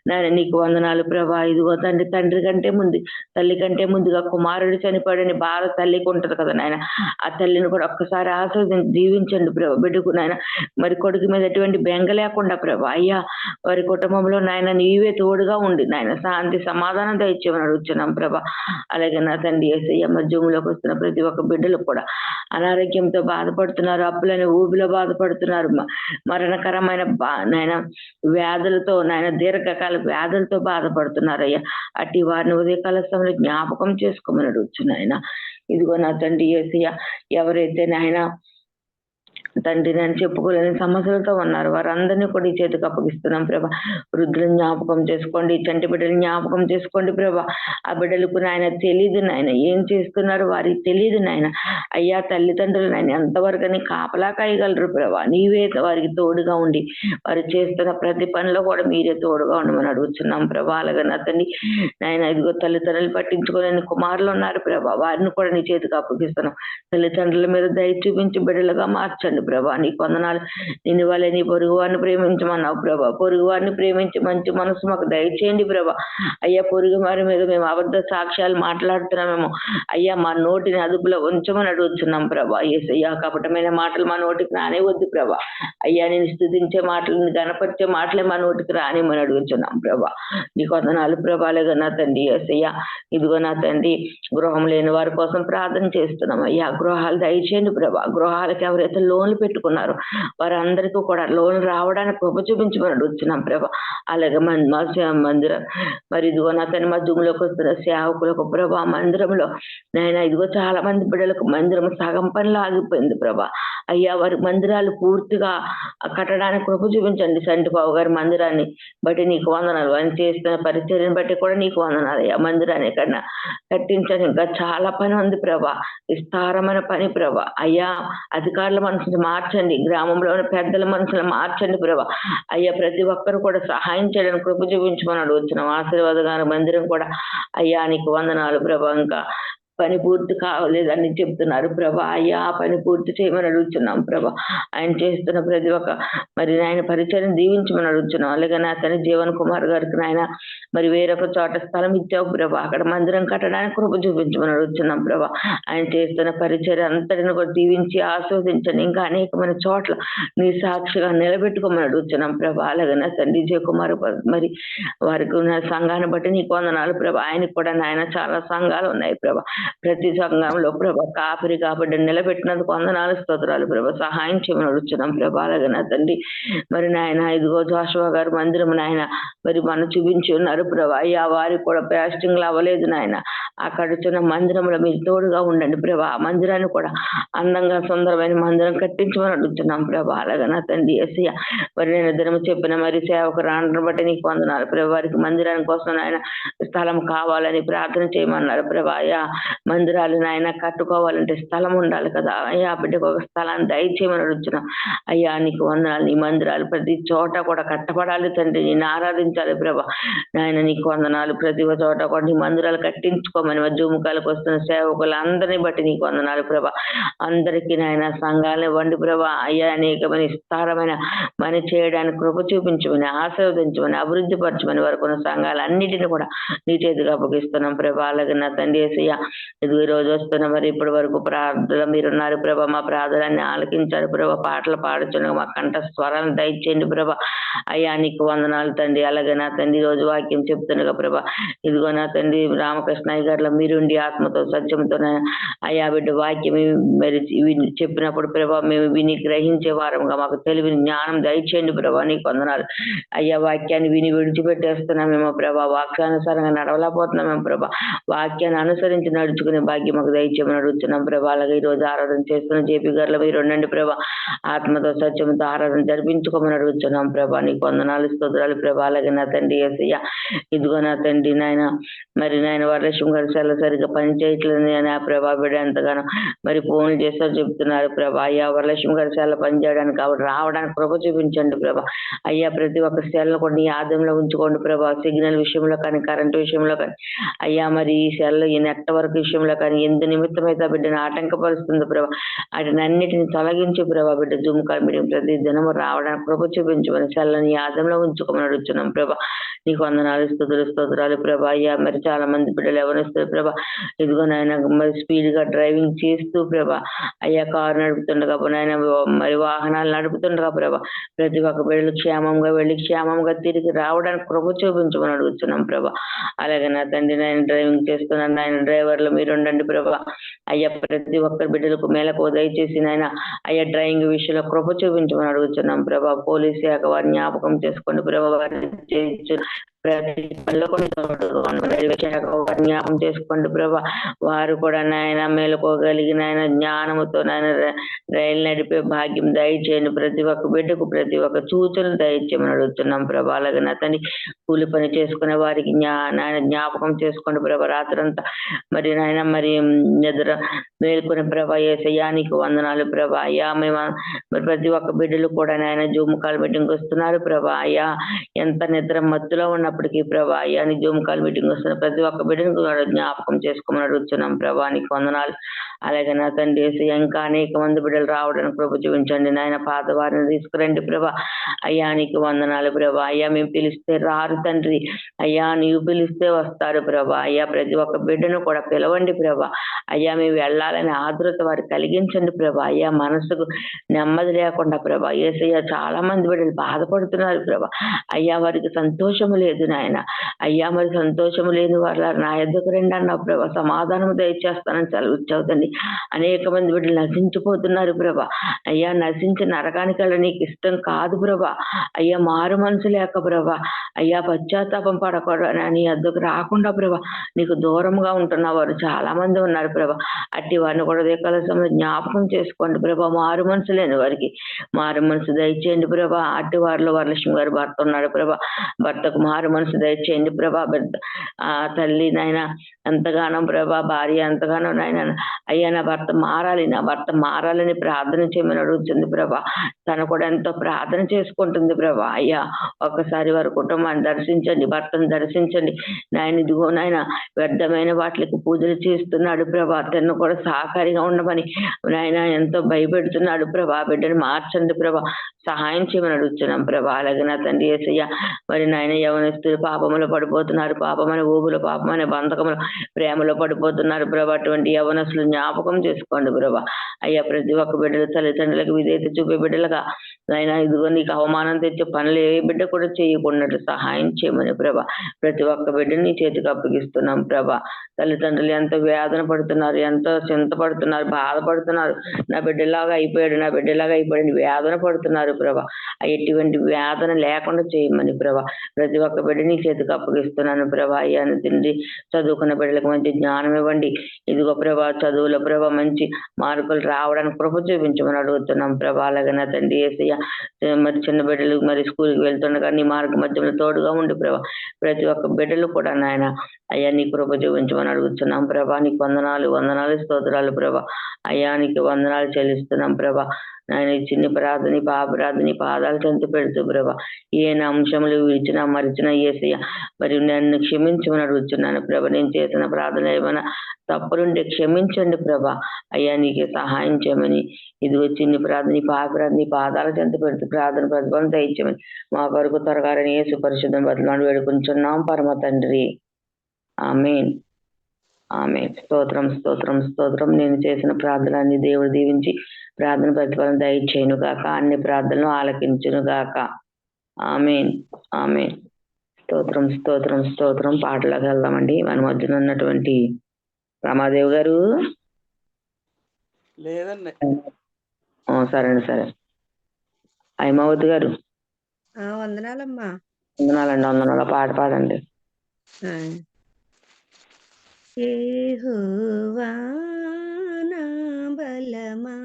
నాయన నీకు వందనాలు ప్రభా. ఇదిగో తండ్రి కంటే ముందు, తల్లి కంటే ముందుగా కుమారుడు చనిపోయాడని బాధ తల్లికి ఉంటది కదా నాయన. ఆ తల్లిని కూడా ఒక్కసారి ఆస్వాదించి జీవించండి ప్రభా. బిడ్డకు నాయన మరి కొడుకు మీద ఎటువంటి బెంగ లేకుండా ప్రభా. అయ్యా వారి కుటుంబంలో నాయన నీవే తోడుగా ఉండి నాయన శాంతి సమాధానం దయచేయమని అడుగుతున్నాం ప్రభా. అలాగే నా తండ్రి యేసయ్య మధ్యలోకి వస్తున్న ప్రతి ఒక్క బిడ్డలు కూడా అనారోగ్యంతో బాధపడుతున్నారు, అప్పులని ఊబిలో బాధపడుతున్నారు, మరణకరమైన నాయన వ్యాధులతో నాయన దీర్ఘకాల వ్యాధులతో బాధపడుతున్నారు అయ్యా. అట్టి వారిని ఉదయకాల సమయంలో జ్ఞాపకం చేసుకోమని అడుగుతున్నాయన. ఇదిగో నా తండ్రి యేసయ్య ఎవరైతే నాయన తండ్రి నేను చెప్పుకోలేని సమస్యలతో ఉన్నారు వారందరినీ కూడా ఈ చేతికి అప్పగిస్తున్నాం ప్రభా. వృద్ధులను జ్ఞాపకం చేసుకోండి, చంటి బిడ్డలు జ్ఞాపకం చేసుకోండి ప్రభా. ఆ బిడ్డలకు నాయన తెలియదు నాయన ఏం చేస్తున్నారు, వారికి తెలియదు నాయన. అయ్యా తల్లిదండ్రులు నాయన ఎంతవరకు కాపలా కాయగలరు ప్రభా. నీవే వారికి తోడుగా ఉండి వారు చేస్తున్న ప్రతి పనిలో కూడా మీరే తోడుగా ఉండమని అడుగుతున్నాం ప్రభా. అలాగే అతన్ని నాయన ఇదిగో తల్లిదండ్రులు పట్టించుకోలేని కుమారులు ఉన్నారు ప్రభా. వారిని కూడా నీ చేతికి అప్పగిస్తున్నాం. తల్లిదండ్రుల మీద దయ చూపించి బిడ్డలుగా మార్చండి ప్రభా. నీకు వందనాలు. నిన్ను వల్లే నీ పొరుగు వారిని ప్రేమించమన్నావు ప్రభా. పొరుగు వారిని ప్రేమించి మంచి మనసు మాకు దయచేయండి ప్రభా. అయ్యా పొరుగు వారి మీద మేము అబద్ధ సాక్ష్యాలు మాట్లాడుతున్నామేమో అయ్యా మా నోటిని అదుపులో ఉంచమని అడుగుతున్నాం ప్రభా. యేసయ్యా కపటమైన మాటలు మా నోటికి రానివద్దు ప్రభా. అయ్యా నేను స్తుతించే మాటలు, గణపరిచే మాటలే మా నోటికి రానిమని అడుగుతున్నాం ప్రభా. నీకు వందనాలు ప్రభా. అలాగే నా తండ్రి యేసయ్యా ఇదిగో నా తండ్రి గృహం లేని వారి కోసం ప్రార్థన చేస్తున్నాం అయ్యా. గృహాలు దయచేయండి ప్రభా. గృహాలకు ఎవరైతే లోన్లు పెట్టుకున్నారు వారందరికీ కూడా లోన్ రావడానికి కృప చూపించమని అడుగుతున్నాం ప్రభా. అలాగే మందిరం మరి ఇదిగో నా తన మధ్యలోకి వస్తున్న సేవకులకు ప్రభా మందిరంలో నాయన ఇదిగో చాలా మంది బిడ్డలకు మందిరం సగం పనిలో ఆగిపోయింది ప్రభా. అయ్యా వారి మందిరాలు పూర్తిగా కట్టడానికి కృప చూపించండి. సంటిబాబు గారి మందిరాన్ని బట్టి నీకు వందనాలు. ఆయన చేస్తున్న పరిచర్యను బట్టి కూడా నీకు వందనాలు అయ్యా. మందిరాన్ని కన్నా కట్టించండి. ఇంకా చాలా పని ఉంది ప్రభా, విస్తారమైన పని ప్రభా. అయ్యా అధికారుల మనసుని మార్చండి, గ్రామంలోని పెద్దల మనసులు మార్చండి ప్రభా. అయ్యా ప్రతి ఒక్కరు కూడా సహాయం చేయడానికి కృప చూపించమని అడుగుతున్నాం. ఆశీర్వాదగాన మందిరం కూడా అయ్యా నీకు వందనాలు ప్రభా. ఇంకా పని పూర్తి కావలేదని చెప్తున్నారు ప్రభా. అయ్యా పని పూర్తి చేయమని అడుగుతున్నాం ప్రభా. ఆయన చేస్తున్న ప్రతి ఒక్క మరి ఆయన పరిచయం దీవించమని అడుగుతున్నాం. అలాగే నా తన జీవన్ కుమార్ గారికి నాయన మరి వేరొక చోట స్థలం ఇచ్చావు ప్రభా. అక్కడ మందిరం కట్టడానికి కృప చూపించమని అడుగుతున్నాం ప్రభా. ఆయన చేస్తున్న పరిచయం అంతటిని కూడా దీవించి ఆస్వాదించండి. ఇంకా అనేకమైన చోట్ల నీ సాక్షిగా నిలబెట్టుకోమని అడుగుతున్నాం ప్రభా. అలాగే నా తండ్రి జయ కుమార్ మరి వారికి ఉన్న సంఘాన్ని బట్టి నీకు వందనాలు ప్రభా. ఆయనకు కూడా నాయన చాలా సంఘాలు ఉన్నాయి ప్రభా. ప్రతి సంఘంలో ప్రభా కాపరి కాబట్టి నిలబెట్టినందుకు వందనాలు స్తోత్రాలు ప్రభా. సహాయం చేయమని అడుగుతున్నాం ప్రభా. అలాగే నా తండ్రి మరి నాయన ఇదిగో జోషువా గారు మందిరం నాయన మరి మనం చూపించి ఉన్నారు ప్రభా. అయ్యా వారికి కూడా పేస్టింగ్లు అవ్వలేదు నాయన. అక్కడ చిన్న మందిరంలో మీరు తోడుగా ఉండండి ప్రభా. ఆ మందిరాన్ని కూడా అందంగా సుందరమైన మందిరం కట్టించమని అడుగుతున్నాం ప్రభా. అలాగే నా తండ్రి యేసయ్య మరి నేను దినము చెప్పిన మరి సేవకు రాను బట్టి నీకు వందనాలు ప్రభా. వారికి మందిరాని కోసం ఆయన స్థలం కావాలని ప్రార్థన చేయమన్నారు ప్రభా. అయ్యా మందిరాలు నాయన కట్టుకోవాలంటే స్థలం ఉండాలి కదా అయ్యా. బిడ్డకు ఒక స్థలాన్ని దయచేయమని అడుగుతున్నాం అయ్యా. నీకు వందనాలు. నీ మందిరాలు ప్రతి చోట కూడా కట్టబడాలి తండ్రి. నేను ఆరాధించాలి ప్రభా. నాయన నీకు వందనాలు. ప్రతి చోట కూడా నీ మందిరాలు కట్టించుకోమని జూముకాలకు వస్తున్న సేవకులు అందరినీ బట్టి నీకు వందనాలు ప్రభా. అందరికీ నాయన సంఘాలను ఇవ్వండి ప్రభా. అయ్యా అనేకమైన విస్తారమైన పని చేయడానికి కృప చూపించమని, ఆశీర్వదించమని, అభివృద్ధి పరచమని వరకు ఉన్న సంఘాలన్నిటిని కూడా నీ చేతిగా అప్పగిస్తున్నాం ప్రభా. అలాగే నా తండ్రి యేసయ్య ఇదిగో ఈ రోజు వస్తున్న మరి ఇప్పటి వరకు ప్రార్థన మీరున్నారు ప్రభా, మా ప్రార్థనని ఆలకించారు ప్రభా, పాటలు పాడుచున్న మా కంఠ స్వరాలను దయచేయండి ప్రభా. అయ్యా నీకు వందనాలు తండ్రి. అలాగే నా తండ్రి రోజు వాక్యం చెప్తుండగా ప్రభా, ఇదిగో నా తండ్రి రామకృష్ణయ్య గారిలో మీరుండి ఆత్మతో సత్యంతో అయ్యా బిడ్డ వాక్యం మరి చెప్పినప్పుడు ప్రభా మేము విని గ్రహించే వారంగా మాకు తెలివి జ్ఞానం దయచేయండి ప్రభా. నీకు వందనాలు అయ్యా. వాక్యాన్ని విని విడిచిపెట్టేస్తున్నామేమో ప్రభా, వాక్యానుసారంగా నడవలేకపోతున్నామేమో ప్రభా. వాక్యాన్ని అనుసరించి నడుచుకునే భాగ్యం మాకు దయచేయమని అడుగుతున్నాం ప్రభా. అలాగే ఈ రోజు ఆరాధన చేస్తున్న జేపీ గారిలో మీరు ఉండండి ప్రభా, ఆత్మతో సత్యంతో ఆరాధన జరిపించుకోమని అడుగుతున్నాం ప్రభా. నీకు వందనాలు స్తోత్రాలు ప్రభా. అలాగే నా తండ్రి యేసయ్య, ఇదిగో నా తండ్రి నాయన మరి నాయన వరలక్ష్మి గారు సరిగా పని చేయట్లేదు అని ఆ ప్రభా బిడ్డ ఎంతగానో మరి ఫోన్లు చేస్తారు చెప్తున్నారు ప్రభా. అయ్యా వరలక్ష్మి గారు సెల పని చేయడానికి కాబట్టి రావడానికి కృప చూపించండి ప్రభా. అయ్యా ప్రతి ఒక్క సెల్ను కూడా నీ ఆదంలో ఉంచుకోండి ప్రభా. సిగ్నల్ విషయంలో కానీ కరెంటు విషయంలో కానీ అయ్యా మరి ఈ సెల్ ఈ నెట్వర్క్ విషయంలో కానీ ఎందు నిమిత్తమైతే బిడ్డను ఆటంకపరుస్తుంది ప్రభా. వాటిని అన్నిటిని తొలగించి ప్రభా బిడ్డ జూమ్ కాల్ మీటింగ్ ప్రతి దినము రావడానికి కృప చూపించమని సెల్ని ఆదంలో ఉంచుకోమని అడుగుతున్నాం ప్రభా. నీకు వందనాలు స్తోత్రాలు ప్రభా. అయ్యా మరి చాలా మంది బిడ్డలు ఎవరిస్తారు ప్రభా, ఇదిగో నాయన మరి స్పీడ్ గా డ్రైవింగ్ చేస్తూ ప్రభా అయ్యా కారు నడుపుతుండగా నాయన మరి వాహనాలు నడుపుతుండగా ప్రభా ప్రతి ఒక్క బిడ్డలు క్షేమంగా వెళ్ళి క్షేమంగా తిరిగి రావడానికి కృప చూపించమని అడుగుతున్నాం ప్రభా. అలాగే నా తండ్రి నాయన డ్రైవింగ్ చేస్తున్నాను నాయన డ్రైవర్లు మీరు ఉండండి ప్రభా. అయ్యా ప్రతి ఒక్కరి బిడ్డలకు మేలకు దయచేసి నాయన అయ్యా డ్రైవింగ్ విషయంలో కృప చూపించమని అడుగుతున్నాం ప్రభా. పోలీస్ శాఖ వారిని జ్ఞాపకం చేసుకోండి ప్రభా. వారిని జ్ఞాపకం చేసుకోండి ప్రభా. వారు కూడా నాయన మేలుకోగలిగిన ఆయన జ్ఞానముతో నాయన రైలు నడిపే భాగ్యం దయచేయండి. ప్రతి ఒక్క బిడ్డకు ప్రతి ఒక్క సూచనలు దయచేయమని అడుగుతున్నాం ప్రభా. అలాగే నా తండ్రి కూలి పని చేసుకునే వారికి నాయన జ్ఞాపకం చేసుకోండి ప్రభా. రాత్రంతా మరి నాయన మరి నిద్ర మేల్కొనే ప్రభా యేసయ్యా నీకు వందనాలు ప్రభా. అయ్యా మేము మరి ప్రతి ఒక్క బిడ్డలు కూడా నాయన జూమ్ కాల్ మీటింగ్ వస్తున్నారు ప్రభా. అయ్యా ఎంత నిద్ర మత్తులో ఉన్నప్పటికీ ప్రభా అయ్యా నీ జూమ్ కాల్ మీటింగ్ వస్తున్న ప్రతి ఒక్క బిడ్డను జ్ఞాపకం చేసుకోమని అడుగుతున్నాం ప్రభా. నీకు వందనాలు. అలాగే నా తండ్రి యేసయ్యా ఇంకా అనేక మంది బిడ్డలు రావడానికి ప్రభు చూపించండి నాయన. పాత వారిని తీసుకురండి ప్రభా. అయ్యా నీకు వందనాలు ప్రభా. అయ్యా మేము పిలిస్తే రారు తండ్రి, అయ్యా నీవు పిలిస్తే వస్తారు ప్రభా. అయ్యా ప్రతి ఒక్క బిడ్డను కూడా పిలవండి ప్రభా. అయ్యా మేము వెళ్ళాలని ఆదురత వారు కలిగించండి ప్రభా. అయ్యా మనసుకు నెమ్మది లేకుండా ప్రభా యేసయ్యా చాలా మంది బిడ్డలు బాధపడుతున్నారు ప్రభా. అయ్యా వారికి సంతోషము లేదు నాయన. అయ్యా మరి సంతోషము లేని వాళ్ళ నా ఎద్దకు రండి అన్న ప్రభా. సమాధానం దయచేస్తానని సెలవిచ్చావుతండి. అనేక మంది బిడ్డలు నశించిపోతున్నారు ప్రభా. అయ్యా నశించి నరకానికి వెళ్ళ నీకు ఇష్టం కాదు ప్రభా. అయ్యా మారు మనసు లేక ప్రభా అయ్యా పశ్చాత్తాపం పడకూడదు నీ ఎద్దకు రాకుండా ప్రభా నీకు దూరంగా ఉంటున్న వారు చాలా మంది ఉన్నారు ప్రభా. అట్టి వారిని కూడా దేకాల సమయంలో జ్ఞాపకం చేసుకోండి ప్రభా. మారు మనసు లేని వారికి మారు మనసు దయచేయండి ప్రభా. అట్టి వారిలో వరలక్ష్మి గారు భర్త ఉన్నాడు ప్రభా. భర్తకు మారు మనసు దయచేయండి ప్రభా. ఆ తల్లి నాయన ఎంతగానో ప్రభా, భార్య ఎంతగానో నాయన అయ్యా నా భర్త మారాలని ప్రార్థన చేయమని అడుగుతుంది ప్రభా. తను కూడా ఎంతో ప్రార్థన చేసుకుంటుంది ప్రభా. అయ్యా ఒక్కసారి వారి కుటుంబాన్ని దర్శించండి, భర్తను దర్శించండి నాయన. ఇదిగో నాయన వ్యర్థమైన వాటికి పూజలు చేస్తున్నాడు ప్రభా. తను కూడా సహకారిగా ఉండమని నాయన ఎంతో భయపెడుతున్నాడు ప్రభా. బిడ్డను మార్చండి ప్రభా, సహాయం చేయమని అడుగుతున్నాం ప్రభా. అలాగే నా తండ్రి యేసయ్య మరి నాయన యవనస్తులు పాపములో పడిపోతున్నారు. పాపమనే ఊబులు, పాపమనే బంధకములు, ప్రేమలో పడిపోతున్నారు ప్రభా. అటువంటి యవనస్తులు జ్ఞాపకం చేసుకోండి ప్రభా. అయ్యా ప్రతి ఒక్క బిడ్డలు తల్లిదండ్రులకు విధేయత చూపే బిడ్డలుగా నాయన ఇదిగో నీకు అవమానం తెచ్చే పనులు ఏ బిడ్డ కూడా చేయకుండా సహాయం చేయమని ప్రభా. ప్రతి ఒక్క బిడ్డని నీ చేతికి అప్పగిస్తున్నాం ప్రభా. తల్లిదండ్రులు ఎంతో వేదన పడుతున్నారు, ఎంతో చింతపడుతున్నారు, బాధపడుతున్నారు. నా బిడ్డలాగా అయిపోయాడు వేదన పడుతున్నారు ప్రభా. ఎటువంటి వేదన లేకుండా చేయమని ప్రభా. ప్రతి ఒక్క బిడ్డ నీ చేతికి అప్పగిస్తున్నాను ప్రభా. అయ్యా తిండి చదువుకున్న బిడ్డలకు మంచి జ్ఞానం ఇవ్వండి. ఇదిగో ప్రభా చదువులో ప్రభా మంచి మార్కులు రావడానికి కృప చూపించమని అడుగుతున్నాం ప్రభా. అలాగే నా తండ్రి యేసయ్య మరి చిన్న బిడ్డలు మరి స్కూల్కి వెళ్తుండగా నీ మార్గ మధ్యలో తోడుగా ఉండి ప్రభా. ప్రతి ఒక్క బిడ్డలు కూడా నాయన అయ్యా నీ కృప చూపించమని అడుగుతున్నాం ప్రభా. నీకు వందనాలు స్తోత్రాలు ప్రభా. అయ్యా నీకు వందనాలు చెల్లిస్తున్నాం ప్రభా. నాయన చిన్ని ప్రార్థని పాపరాధని పాదాలు చెంత పెడుతూ ప్రభా. ఏనా అంశములు విడిచినా మరిచినా యేసయ్య మరి నన్ను క్షమించమని అడుగుతున్నాను ప్రభా. నేను చేసిన ప్రార్థన ఏమైనా తప్పులుంటే క్షమించండి ప్రభా. అయ్యా నీకే సహాయం చేయమని ఇదిగో చిన్ని ప్రార్థని పాపరాధని పాదాల చెంత పెడుతూ ప్రార్థన ప్రతిఫలం దయచేయమని మా కొరకు త్వరగానే యేసు పరిశుద్ధం బదులు వేడుకుంటున్నాం పరమ తండ్రి. ఆమేన్. ఆమె స్తోత్రం స్తోత్రం స్తోత్రం. నేను చేసిన ప్రార్థనలన్నీ దేవుడు దీవించి ప్రార్థన ప్రతిఫలం దయచేయును గాక, అన్ని ప్రార్థనలు ఆలకించును గాక. ఆమేన్ ఆమేన్. స్తోత్రం స్తోత్రం స్తోత్రం. పాటలకు వెళ్దామండి. మన మధ్యన ఉన్నటువంటి రమాదేవి గారు. లేదండి. సరే. హైమావతి గారు. వందనాలమ్మా. వందనాల పాట పాడండి. యెహోవా నా బలమా,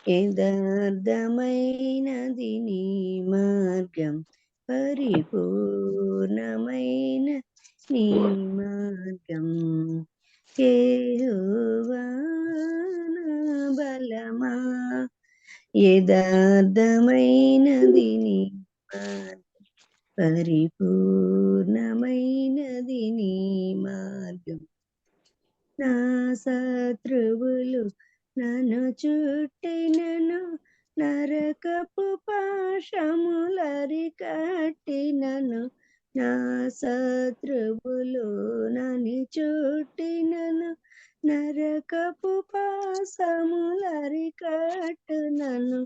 యథార్థమైనది నీ మార్గం, పరిపూర్ణమైన నీ మార్గం. యెహోవా నా బలమా, యథార్థమైనది నీ మార్గం, పరిపూర్ణమైనది నీ మార్గం. నా శత్రువులు నన్ను చుట్టినను, నరకపు పాశములరికట్టినను. నా శత్రువులు నన్ను చుట్టినను, నరకపు పాశములరికట్టునను.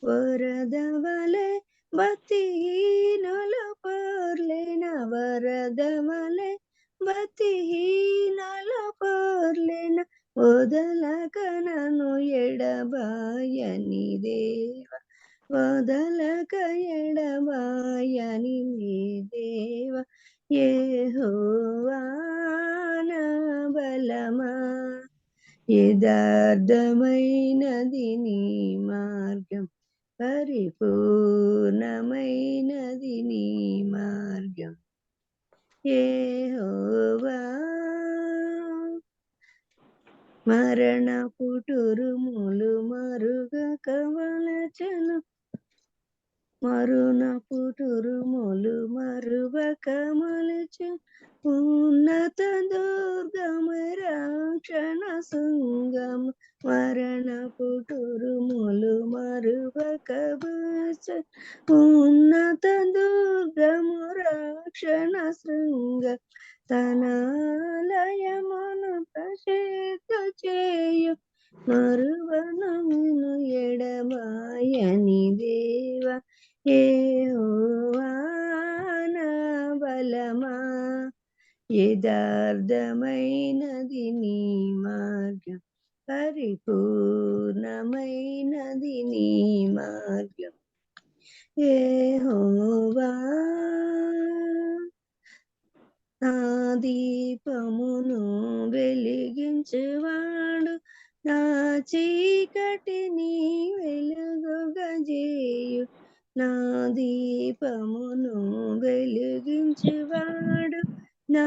వరద వలె భక్తిహీనులు పొర్లిన, వరద వలె భక్తిహీనులు పొర్లిన, వదలక నన్ను ఎడబాయని దేవ, వదలక ఎడబాయని నీ దేవ. యెహోవా నా బలమా, యథార్థమైనది నీ మార్గం, పరిపూర్ణమైనది నీ మార్గం. యెహోవా మరణ పుటురుములు మరుగక వలచెను, మరుణ పుటురుములు మరువక మలచెను. ఉన్నత దుర్గమ రక్షణ శృంగం, మరణ పుటురుములు మరువక వచ్చెను. ఉన్నత దుర్గము రక్షణ శృంగ, తన ఆలయమును ప్రసిద్ధ చేయు, మరువను నిన్ను ఎడబాయని దేవ. యెహోవా నా బలమా, యథార్థమైనది నీ మార్గం, పరిపూర్ణమైనది నీ మార్గం. యెహోవా నా దీపమును వెలిగించువాడు, నా చీకటిని వెలుగుగజేయు. నా దీపమును వెలిగించువాడు, నా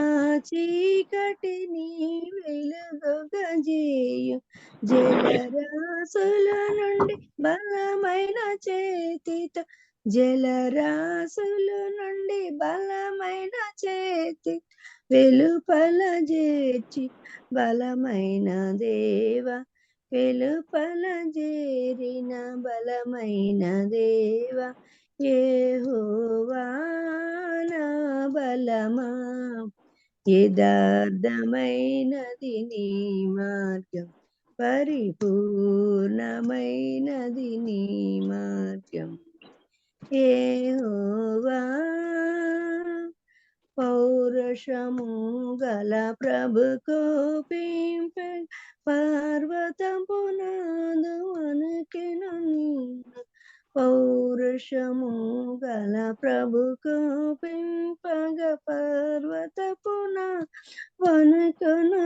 చీకటిని వెలుగుగజేయు. జలరాశుల నుండి బలమైన చేతితో, జలరాశుల నుండి బలమైన చేతి వెలుపల చేర్చి, బలమైన దేవ, వెలుపల చేరిన బలమైన దేవ. యెహోవా నా బలమా, యథార్థమైనది నీ మార్గం, పరిపూర్ణమైనది నీ మార్గం. యెహోవా పౌరుషము గల ప్రభు కోపింప, పర్వతం పునాదు వణకెను నిన్ను. పౌరుషము గల ప్రభు కోపింపగ, పర్వత పునాదు వణకును.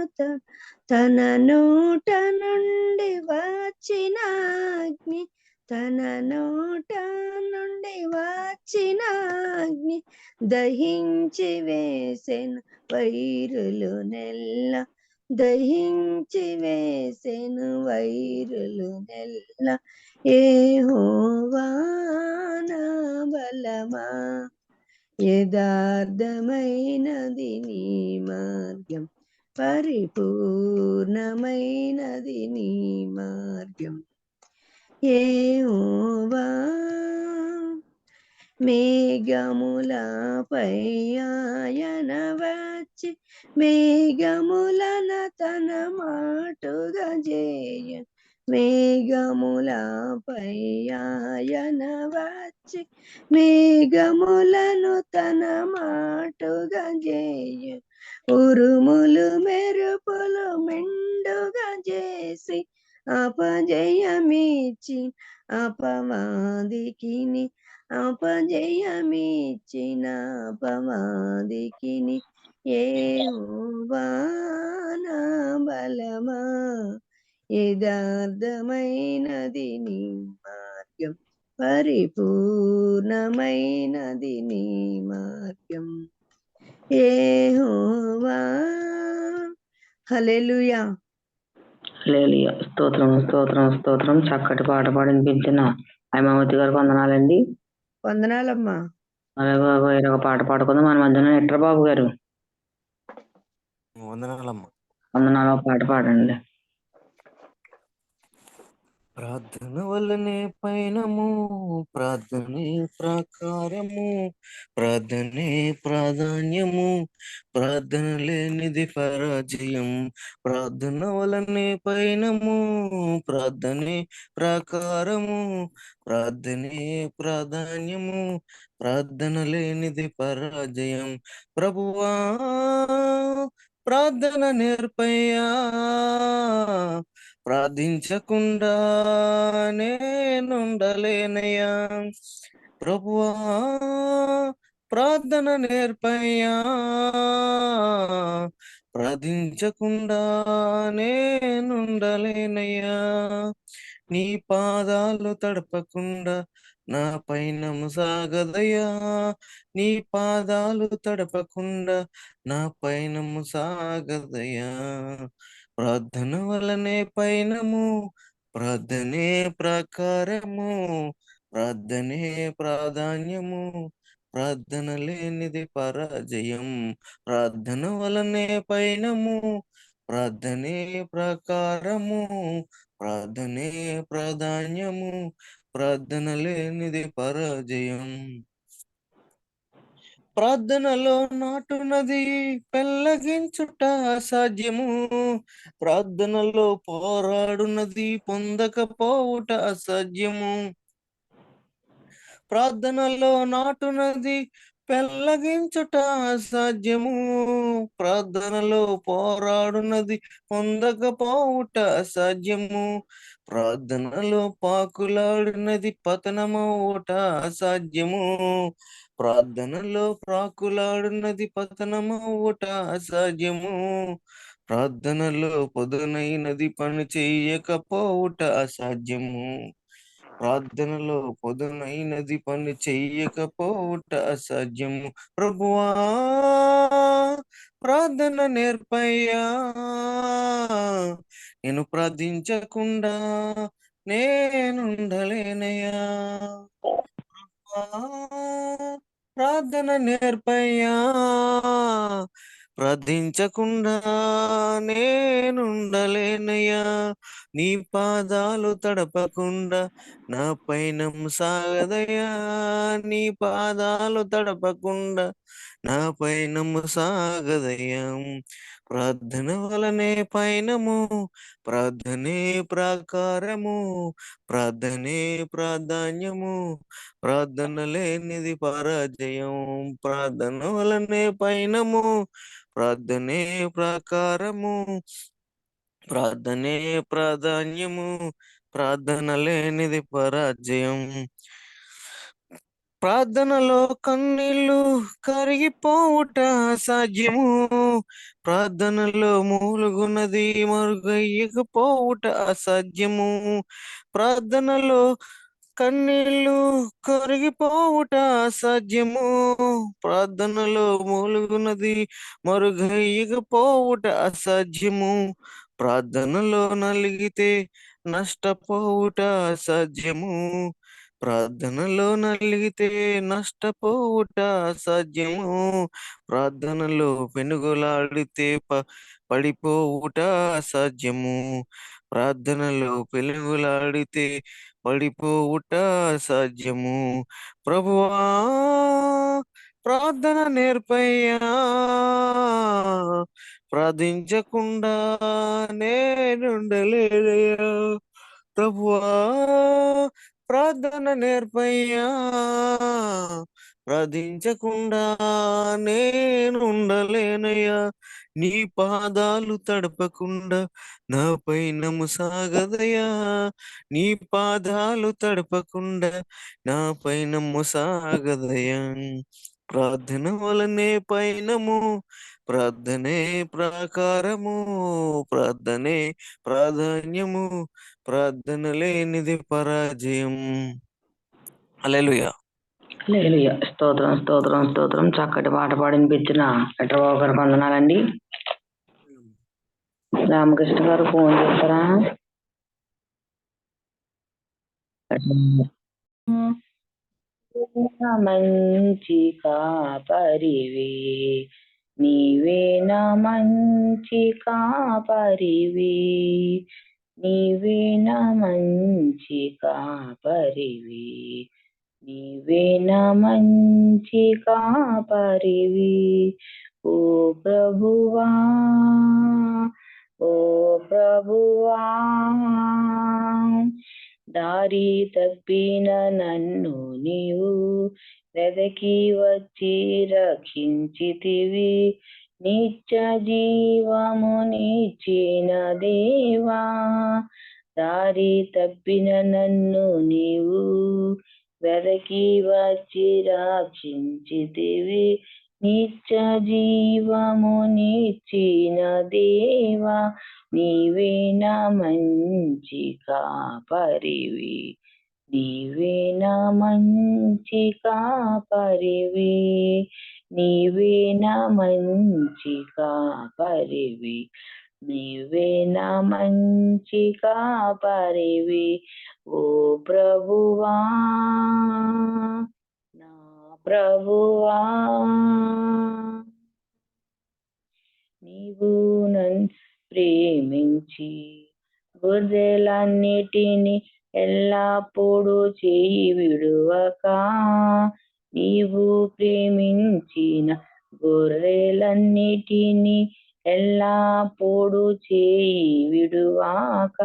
తన నోట నుండి వచ్చిన అగ్ని, తన నోట నుండి వచ్చిన అగ్ని దహించి వేసెను వైరులు నెల్ల, దహించి వేసెను వైరులు నెల్ల. యెహోవా నా బలమా, యథార్థమైనది నీ మార్గం, పరిపూర్ణమైనది నీ మార్గం. యెహోవా మేఘములపై ఆయన వచ్చి మేఘములన తన మాటుగా చేయ మేఘములపై ఆయన వచ్చి మేఘములను తన మాటుగా చేయ ఉరుములు మెరుపులు మెండుగా చేసి అపజయమిచ్చి అపవాదికిని అపజయమిచ్చిన అపవాదికిని యెహోవా నా బలమా యథార్థమైనది నీ మార్గం పరిపూర్ణమైనది నీ మార్గం యెహోవా. హల్లెలూయా. హల్లెలూయా. స్తోత్రం స్తోత్రం స్తోత్రం. చక్కటి పాట పాడిపించిన హైమావతి గారికి వందనాలండి. వందనాలమ్మా. అలాగే వేరొక పాట పాడుకుందాం. మన మధ్యన ఎట్రబాబు గారు వందనాలమ్మ. వందనాలు పాట పాడండి. ప్రార్థన వల్లనే పయనము, ప్రార్థనే ప్రాకారము, ప్రార్థనే ప్రాధాన్యము, ప్రార్థన లేనిది పరాజయం. ప్రార్థన వల్లనే పయనము, ప్రార్థనే ప్రాకారము, ప్రార్థనే ప్రాధాన్యము, ప్రార్థన లేనిది పరాజయం. ప్రభువా ప్రార్థన నేర్పయ్యా, ప్రార్థించకుండా నేనుండలేనయ్యా. ప్రభువా ప్రార్థన నేర్పయ్యా, ప్రార్థించకుండా నేనుండలేనయ్యా. నీ పాదాలు తడపకుండా నా పయనము సాగదయ్యా, నీ పాదాలు తడపకుండా నా పయనము సాగదయ్యా. ప్రార్థన వలనే పయనము, ప్రార్థనే ప్రాకారము, ప్రార్థనే ప్రాధాన్యము, ప్రార్థన లేనిది పరాజయం. ప్రార్థన వలనే పయనము, ప్రార్థనే ప్రాకారము, ప్రార్థనే ప్రాధాన్యము, ప్రార్థన లేనిది పరాజయం. ప్రార్థనలో నాటునది పెళ్ళగించుట అసాధ్యము, ప్రార్థనలో పోరాడునది పొందకపోవుట అసాధ్యము. ప్రార్థనలో నాటునది పెళ్ళగించుట అసాధ్యము, ప్రార్థనలో పోరాడునది పొందకపోవుట అసాధ్యము. ప్రార్థనలో పాకులాడినది పతనమవుట అసాధ్యము, ప్రార్థనలో ప్రాకులాడినది పతనమవుట అసాధ్యము. ప్రార్థనలో పొదునైనది పని చెయ్యకపోవుట అసాధ్యము, ప్రార్థనలో పొదునైనది పని చెయ్యకపోవుట అసాధ్యము. ప్రభువా ప్రార్థన నేర్పయ్యా, నేను ప్రార్థించకుండా నేనుండలేనయ్యా. ప్రార్థన నేర్పయ్యా, ప్రార్థించకుండా నేనుండలేనయ్యా. నీ పాదాలు తడపకుండా నా పయనం సాగదయ్యా, నీ పాదాలు తడపకుండా నా పయనము సాగదయ్యా. ప్రార్థన వలనే పయనము, ప్రార్థనే ప్రాకారము, ప్రార్థనే ప్రాధాన్యము, ప్రార్థన లేనిది పరాజయం. ప్రార్థన వలనే పయనము, ప్రార్థనే ప్రాకారము, ప్రార్థనే ప్రాధాన్యము, ప్రార్థన లేనిది పరాజయం. ప్రార్థనలో కన్నీళ్లు కరిగిపోవుట అసాధ్యము, ప్రార్థనలో మూలుగున్నది మరుగయ్యకపోవుట అసాధ్యము. ప్రార్థనలో కన్నీళ్లు కరిగిపోవుట అసాధ్యము, ప్రార్థనలో మూలుగున్నది మరుగయ్యకపోవుట అసాధ్యము. ప్రార్థనలో నలిగితే నష్టపోవుట అసాధ్యము, ప్రార్థనలో నలిగితే నష్టపోవుట అసాధ్యము. ప్రార్థనలో పెనుగులాడితే పడిపోవుట అసాధ్యము, ప్రార్థనలో పెనుగులాడితే పడిపోవుట సాధ్యము. ప్రభువా ప్రార్థన నేర్పయ్యా, ప్రార్థించకుండా నేనుండలేదయ్యా. ప్రభువా ప్రార్థన నేర్పయ్యా, ప్రార్థించకుండా నేనుండలేనయ్యా. నీ పాదాలు తడపకుండా నా పైనము సాగదయా. నీ పాదాలు తడపకుండా నా పైనము సాగదయా. ప్రార్థన వలనే పైనము, ప్రార్థనే ప్రాకారము, ప్రార్థనే ప్రాధాన్యము, ప్రార్థన లేనిది పరాజయం. హల్లెలూయా. హల్లెలూయా. స్తోత్రం స్తోత్రం స్తోత్రం. చక్కటి పాట పాడినిపించిన ఎట్రబాబు గారికి వందనాలండి. రామకృష్ణ గారు ఫోన్ చేస్తారా? మంచి కాపరివి నీవే నా మంచి కాపరివి, నీవే నా మంచి కాపరివి, నీవే నా మంచి కాపరివి. ఓ ప్రభువా, ఓ ప్రభువా, దారి తప్పిన నన్ను నీవు వెదకి వచ్చి రక్షించితివి. నిత్య జీవమునిచ్చిన దేవా, దారి తప్పిన నన్ను నీవు వెదకి వచ్చి రక్షించితివి. నిత్య జీవమునిచ్చిన దేవా, నీవే నా మంచి కాపరివి, నీవే నా మంచి కాపరివి, నీవే నా మంచి కాపరివి, నీవే నా మంచి కాపరివి. ఓ ప్రభువా, నా ప్రభువా, నీవు నన్ను ప్రేమించి గొర్రెలన్నిటిని ఎల్లప్పుడూ చేయి విడువక, నీవు ప్రేమించిన గొర్రెలన్నిటిని ఎల్లప్పుడూ చేయి విడువాక,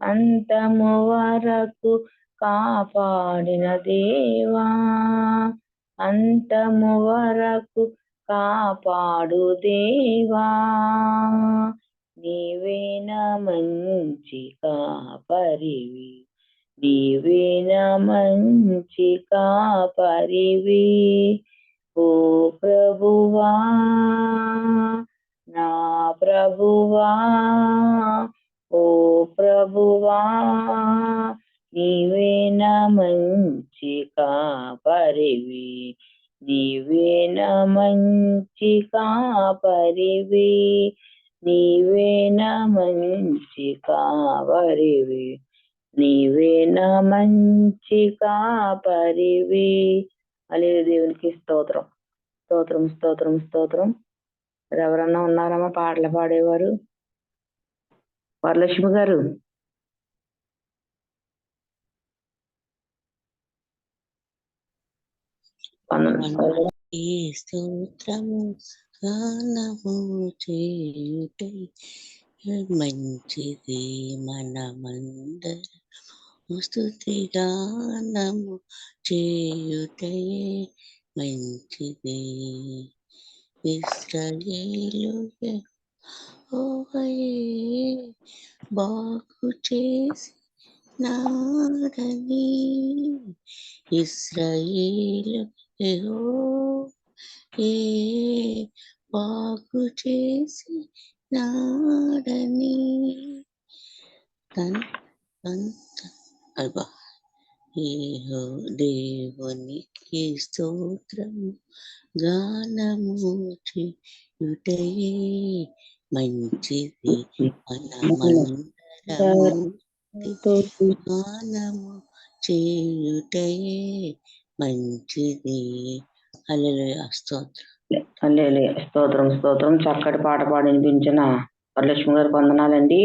అంతము వరకు కాపాడిన దేవా, అంతము వరకు కాపాడు దేవా, నీవే నా మంచి కాపరివి, నీవే నా మంచి కాపరివి. ఓ ప్రభువా, నా ప్రభువా, ఓ ప్రభువా, నీవే నా మంచి కాపరివి, నీవే నా మంచి కాపరివి, నీవే నా మంచి కాపరివి, నీవే నా మంచి కాపరివి. అలే దేవునికి స్తోత్రం స్తోత్రం స్తోత్రం స్తోత్రం. ఎవరన్నా ఉన్నారమ్మా పాటలు పాడేవారు? వరలక్ష్మి గారు. స్తోత్రము గానము చేయుటై మంచిది, మనమందరము స్తుతి గానము చేయుటై మంచిది. ఇశ్రాయేలు యెహోవాయే బాగు చేసి నాడని, ఇశ్రాయేలు యెహోవాయే బాగు చేసి నాడని, ఏహో దేవునికి స్తోత్రము గానము చేయుటయే మంచిది, మనమందరము గానము చేయుటయే మంచిది. హల్లెలూయా. స్తోత్రం. హల్లెలూయా. స్తోత్రం స్తోత్రం. చక్కటి పాట పాడినిపించిన వరలక్ష్మి గారికి వందనాలండి.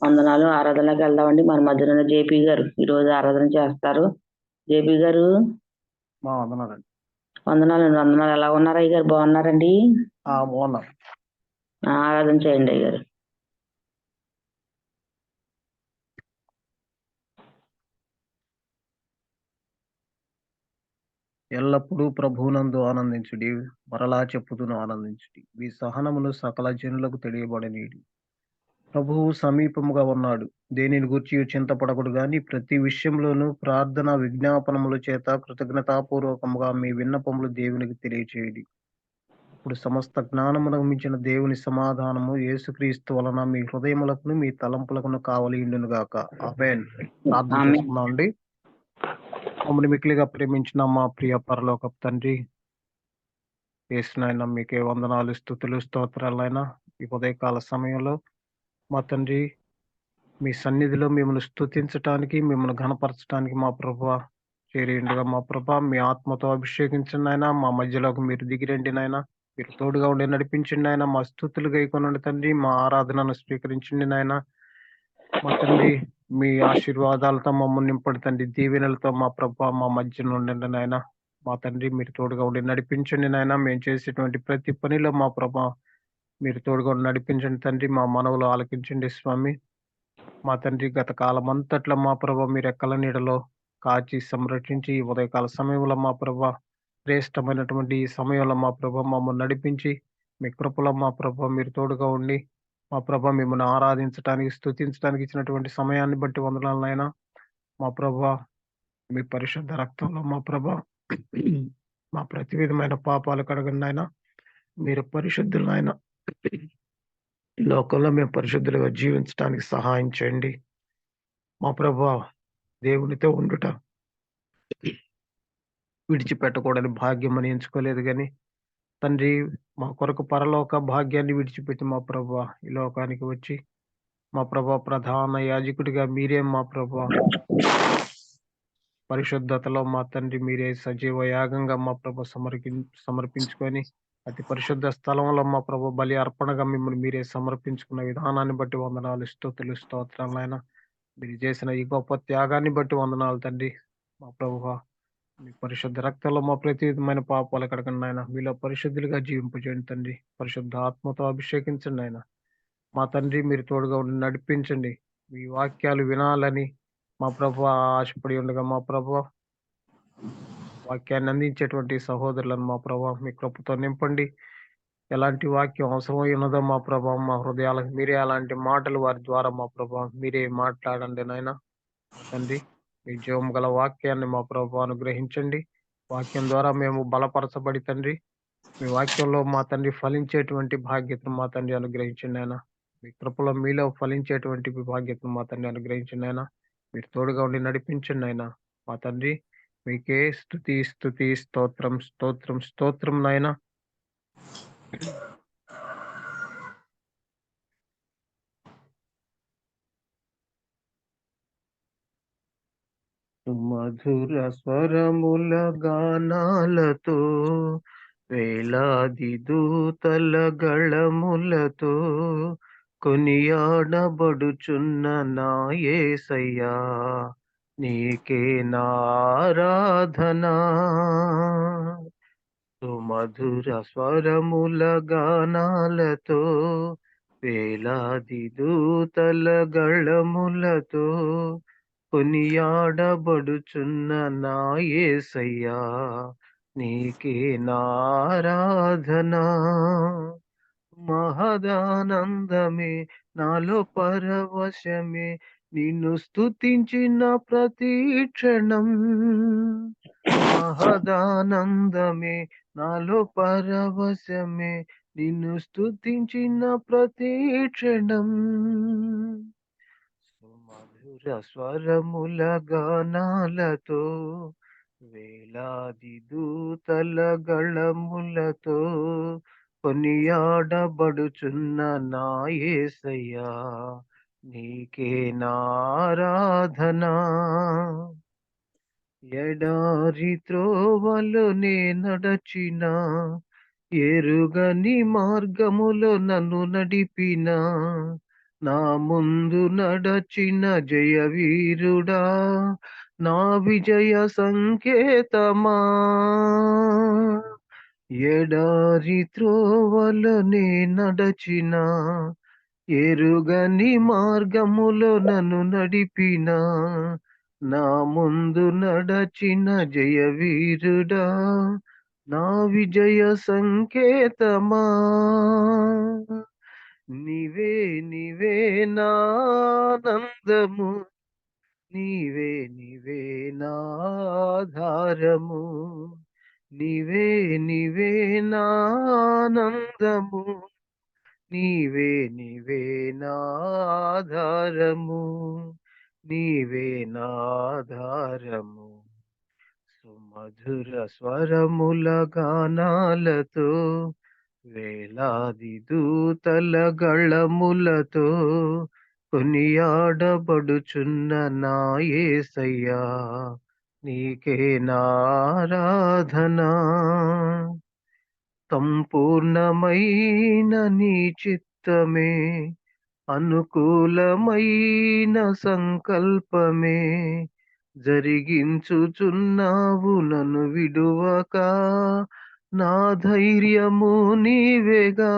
వందనాలు. ఆరాధనలోకి వెళ్దామండి. మన మధ్యలో జేపీ గారు ఈ రోజు ఆరాధన చేస్తారు. జేపీ గారు వందనాలండి. వందనాలండి. వందనాలు. ఎలా ఉన్నారు అయ్య గారు? బాగున్నారండి? బాగున్నారు. ఆరాధన చేయండి అయ్య గారు. ఎల్లప్పుడూ ప్రభువునందు ఆనందించుడి, మరలా చెప్పుదును ఆనందించుడి. మీ సహనమును సకల జనులకు తెలియబడనీయుడి. ప్రభువు సమీపముగా ఉన్నాడు. దేనిని గూర్చి చింతపడకుడు గాని ప్రతి విషయంలోనూ ప్రార్థన విజ్ఞాపనముల చేత కృతజ్ఞతాపూర్వకముగా మీ విన్నపములు దేవునికి తెలియచేయుడి. ఇప్పుడు సమస్త జ్ఞానమునకు మించిన దేవుని సమాధానము యేసుక్రీస్తు వలన మీ హృదయములకును మీ తలంపులకును కావలియుండును గాక. ఆమేన్. ప్రార్థన ఆమేన్. చేసుకుందామండి. మమ్మల్ని మిక్కిలిగా ప్రేమించిన మా ప్రియ పరలోకపు తండ్రి, యేసునాయన మీకే వందనాలు, స్తుతులు, స్తోత్రాలైనా ఈ ఉదయకాల సమయంలో మా తండ్రి మీ సన్నిధిలో మిమ్మల్ని స్తుతించటానికి, మిమ్మల్ని ఘనపరచటానికి మా ప్రభువా చేరియుండగా మా ప్రభా మీ ఆత్మతో అభిషేకించండి నాయనా. మా మధ్యలోకి మీరు దిగిరండి నాయనా. మీరు తోడుగా ఉండి నడిపించండి నాయనా. మా స్తుతులు గైకొనండి తండ్రి. మా ఆరాధనను స్వీకరించండి నాయనా. మా తండ్రి మీ ఆశీర్వాదాలతో మమ్మల్ని నింపండి తండ్రి. దీవెనలతో మా ప్రభా మా మధ్యలో ఉండండి నాయన. మా తండ్రి మీరు తోడుగా ఉండి నడిపించండి నాయన. మేము చేసేటువంటి ప్రతి పనిలో మా ప్రభా మీరు తోడుగా ఉండి నడిపించండి తండ్రి. మా మనవులు ఆలకించండి స్వామి. మా తండ్రి గత కాలం అంతట్లో మా ప్రభా మీరు ఎక్కల నీడలో కాచి సంరక్షించి ఈ ఉదయకాల సమయంలో మా ప్రభా శ్రేష్టమైనటువంటి ఈ సమయంలో మా ప్రభా మమ్మల్ని నడిపించి మీ కృపలో మా ప్రభా మీరు తోడుగా ఉండి మా ప్రభా మిమ్మల్ని ఆరాధించడానికి స్తుతించడానికి ఇచ్చినటువంటి సమయాన్ని బట్టి వందనాలనైనా. మా ప్రభా మీ పరిశుద్ధ రక్తంలో మా ప్రభా మా ప్రతి విధమైన పాపాలు కడగండి ఆయన. మీరు పరిశుద్ధులైన లోకంలో మేము పరిశుద్ధులుగా జీవించడానికి సహాయం చేయండి. మా ప్రభా దేవునితో ఉండుట విడిచిపెట్టకూడని భాగ్యం అని ఎంచుకోలేదు కానీ తండ్రి మా కొరకు పరలోక భాగ్యాన్ని విడిచిపెట్టి మా ప్రభా ఈ లోకానికి వచ్చి మా ప్రభా ప్రధాన యాజకుడిగా మీరే మా ప్రభా పరిశుద్ధతలో మా తండ్రి మీరే సజీవ యాగంగా మా ప్రభా సమర్పించుకొని అతి పరిశుద్ధ స్థలంలో మా ప్రభా బలి అర్పణగా మిమ్మల్ని మీరే సమర్పించుకున్న విధానాన్ని బట్టి వందనాలు, స్తుతులు, స్తోత్రాలైనా. మీరు చేసిన ఈ గొప్ప త్యాగాన్ని బట్టి వందనాలు తండ్రి. మా ప్రభువా మీ పరిశుద్ధ రక్తంలో మా ప్రతి విధమైన పాపాలు ఎక్కడికన్నా ఆయన మీలో పరిశుద్ధులుగా జీవింపజేయండి తండ్రి. పరిశుద్ధ ఆత్మతో అభిషేకించండి ఆయన. మా తండ్రి మీరు తోడుగా ఉండి నడిపించండి. మీ వాక్యాలు వినాలని మా ప్రభు ఆశపడి ఉండగా మా ప్రభు వాక్యాన్ని అందించేటువంటి సహోదరులను మా ప్రభు మీ కృపతో నింపండి. ఎలాంటి వాక్యం అవసరమై ఉన్నదో మా ప్రభా మా హృదయాలకు మీరే అలాంటి మాటలు వారి ద్వారా మా ప్రభా మీరే మాట్లాడండి నాయన. తండ్రి మీ జీవం గల వాక్యాన్ని మా ప్రభు అనుగ్రహించండి. వాక్యం ద్వారా మేము బలపరచబడి తండ్రి మీ వాక్యంలో మా తండ్రి ఫలించేటువంటి భాగ్యతను మా తండ్రి అనుగ్రహించండి ఆయన. మీ కృపలో మీలో ఫలించేటువంటి భాగ్యతను మా తండ్రి అనుగ్రహించండి ఆయన. మీరు తోడుగా ఉండి నడిపించండి ఆయన. మా తండ్రి మీకే స్తుతి స్తుతి స్తోత్రం స్తోత్రం స్తోత్రం నాయన. మధుర స్వరముల గానాలతో వేలాది దూతల గళములతో కొనియాడబడుచున్న నా యేసయ్యా నీకే నారాధనా. సుమధుర స్వరముల గానాలతో వేలాది దూతల గళములతో కొనియాడబడుచున్న నా యేసయ్యా నీకే నారాధనా. మహదానందమే నాలో పరవశమే నిన్ను స్తుతించిన ప్రతి క్షణం. మహదానందమే నాలో పరవశమే నిన్ను స్తుతించిన ప్రతి క్షణం. సుమధుర స్వరముల గానాలతో వేలాది దూతల గళములతో కొనియాడబడుచున్న నా యేసయ్యా నీకే నారాధనా. ఎడారి త్రోవలో నే నడచిన ఎరుగని మార్గములో నన్ను నడిపిన నా ముందు నడచిన జయవీరుడా, నా విజయ సంకేతమా, ఎడారి త్రోవలనే నడచిన, ఎరుగని మార్గములో నన్ను నడిపిన, నా ముందు నడచిన జయవీరుడా, నా విజయ సంకేతమా, నీవే నీవే నానందము, నీవే నాధారము, నీవే నానందము, నీవే నాధారము, నీవే నాధారము. సుమధుర స్వరముల గానాలతో, వేలాది దూతల గళములతో, కొనియాడబడుచున్న నా యేసయ్యా, నీకే నారాధనా. సంపూర్ణమైన నీ చిత్తమే, అనుకూలమైన సంకల్పమే, జరిగించుచున్నావు నన్ను విడువక, నా ధైర్యము నీవేగా.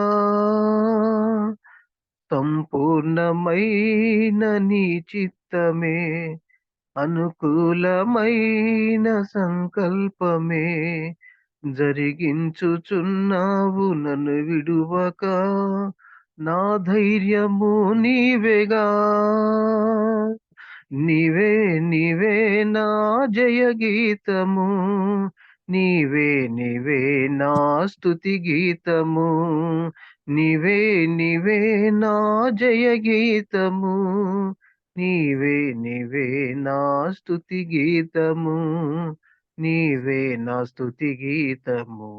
సంపూర్ణమైన నీ చిత్తమే, అనుకూలమైన సంకల్పమే, జరిగించుచున్నావు నన్ను విడువక, నా ధైర్యము నీవేగా. నీవే నా జయ గీతము, నీవే నా స్తుతి గీతము, నీవే నా జయ గీతము, నీవే నా స్తుతి గీతము, నీవే నా స్తుతి గీతము.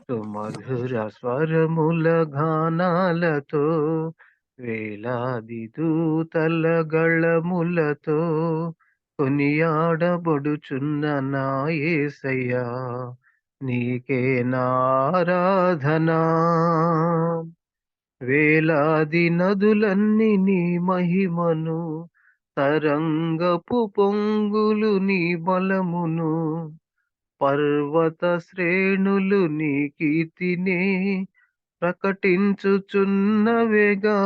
సుమధుర స్వరముల గానాలతో, వేలాది దూతల గళములతో, కొనియాడబడుచున్న నా యేసయ్యా, నీకే నారాధనా. వేలాది నదులన్నీ నీ మహిమను, తరంగపు పొంగులు నీ బలమును, పర్వత శ్రేణులు నీ కీర్తినే ప్రకటించుచున్నవేగా.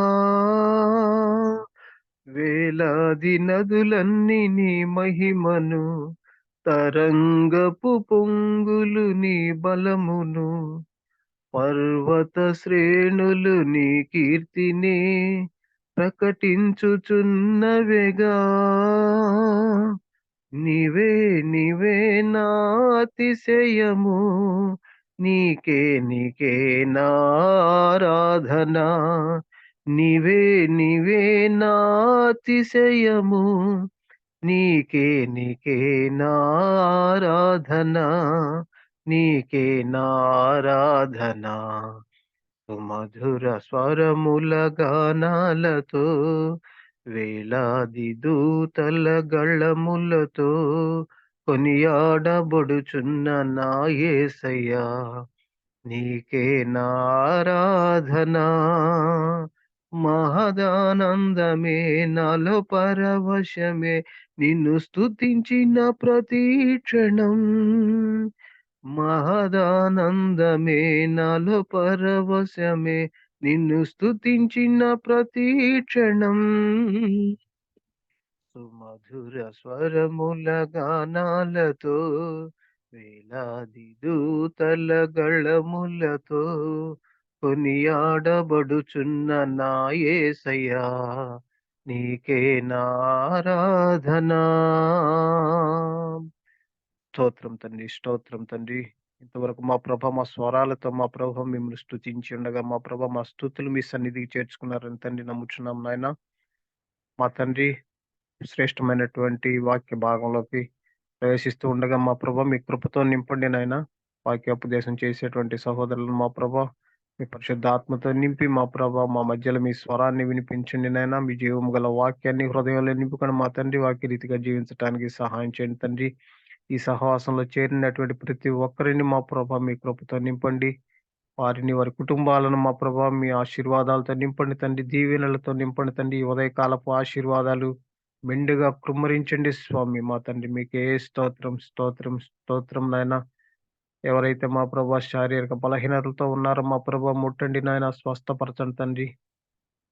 వేలాది నదులన్నీ నీ మహిమను, తరంగపు పొంగులు నీ బలమును, పర్వత శ్రేణులు నీ కీర్తినే ప్రకటించుచున్నవేగా. నీవే నా అతిశయము, నీకే నారాధనా. నీవే నా అతిశయము, నీకే నారాధనా, నీకే నారాధనా. సుమధుర స్వరముల గానాలతో, వేలాది దూతల గళములతో, కొనియాడబడుచున్న నా యేసయ్యా, నీకే నారాధనా. మహదానందమే నాలో పరవశమే, నిన్ను స్తుతించిన ప్రతి క్షణం. మహదానందమే నాలో పరవశమే, నిన్ను స్తుతించిన ప్రతి క్షణం. సుమధుర స్వరముల గానాలతో, వేలాది దూతల గళములతో, కొనియాడబడుచున్న నా యేసయ్యా, నీకే నారాధనా. స్తోత్రం తండ్రి, స్తోత్రం తండ్రి. ఇంతవరకు మా ప్రభ మా స్వరాలతో మా ప్రభ మిమ్మల్ని స్తుతించి ఉండగా, మా ప్రభ మా స్తుతులు మీ సన్నిధికి చేర్చుకున్నారని తండ్రి నమ్ముచున్నాం నాయన. మా తండ్రి, శ్రేష్టమైనటువంటి వాక్య భాగంలోకి ప్రవేశిస్తూ ఉండగా మా ప్రభ మీ కృపతో నింపండి నాయన. వాక్యోపదేశం చేసేటువంటి సహోదరులను మా ప్రభ మీ పరిశుద్ధ ఆత్మతో నింపి మా ప్రభ మా మధ్యలో మీ స్వరాన్ని వినిపించండి నాయన. మీ జీవము గల వాక్యాన్ని హృదయంలో నింపుకొని మా తండ్రి వాక్య రీతిగా జీవించడానికి సహాయం చేయండి తండ్రి. ఈ సహవాసంలో చేరినటువంటి ప్రతి ఒక్కరిని మా ప్రభ మీ కృపతో నింపండి. వారిని వారి కుటుంబాలను మా ప్రభా మీ ఆశీర్వాదాలతో నింపండి తండ్రి, దీవెనలతో నింపండి తండ్రి. ఈ ఉదయకాలపు ఆశీర్వాదాలు మెండుగా కృమ్మరించండి స్వామి మా తండ్రి. మీకే స్తోత్రం స్తోత్రం స్తోత్రం నాయన. ఎవరైతే మా ప్రభా శారీరక బలహీనతలతో ఉన్నారో మా ప్రభా ముట్టండి నాయన, స్వస్థపరచండి తండ్రి.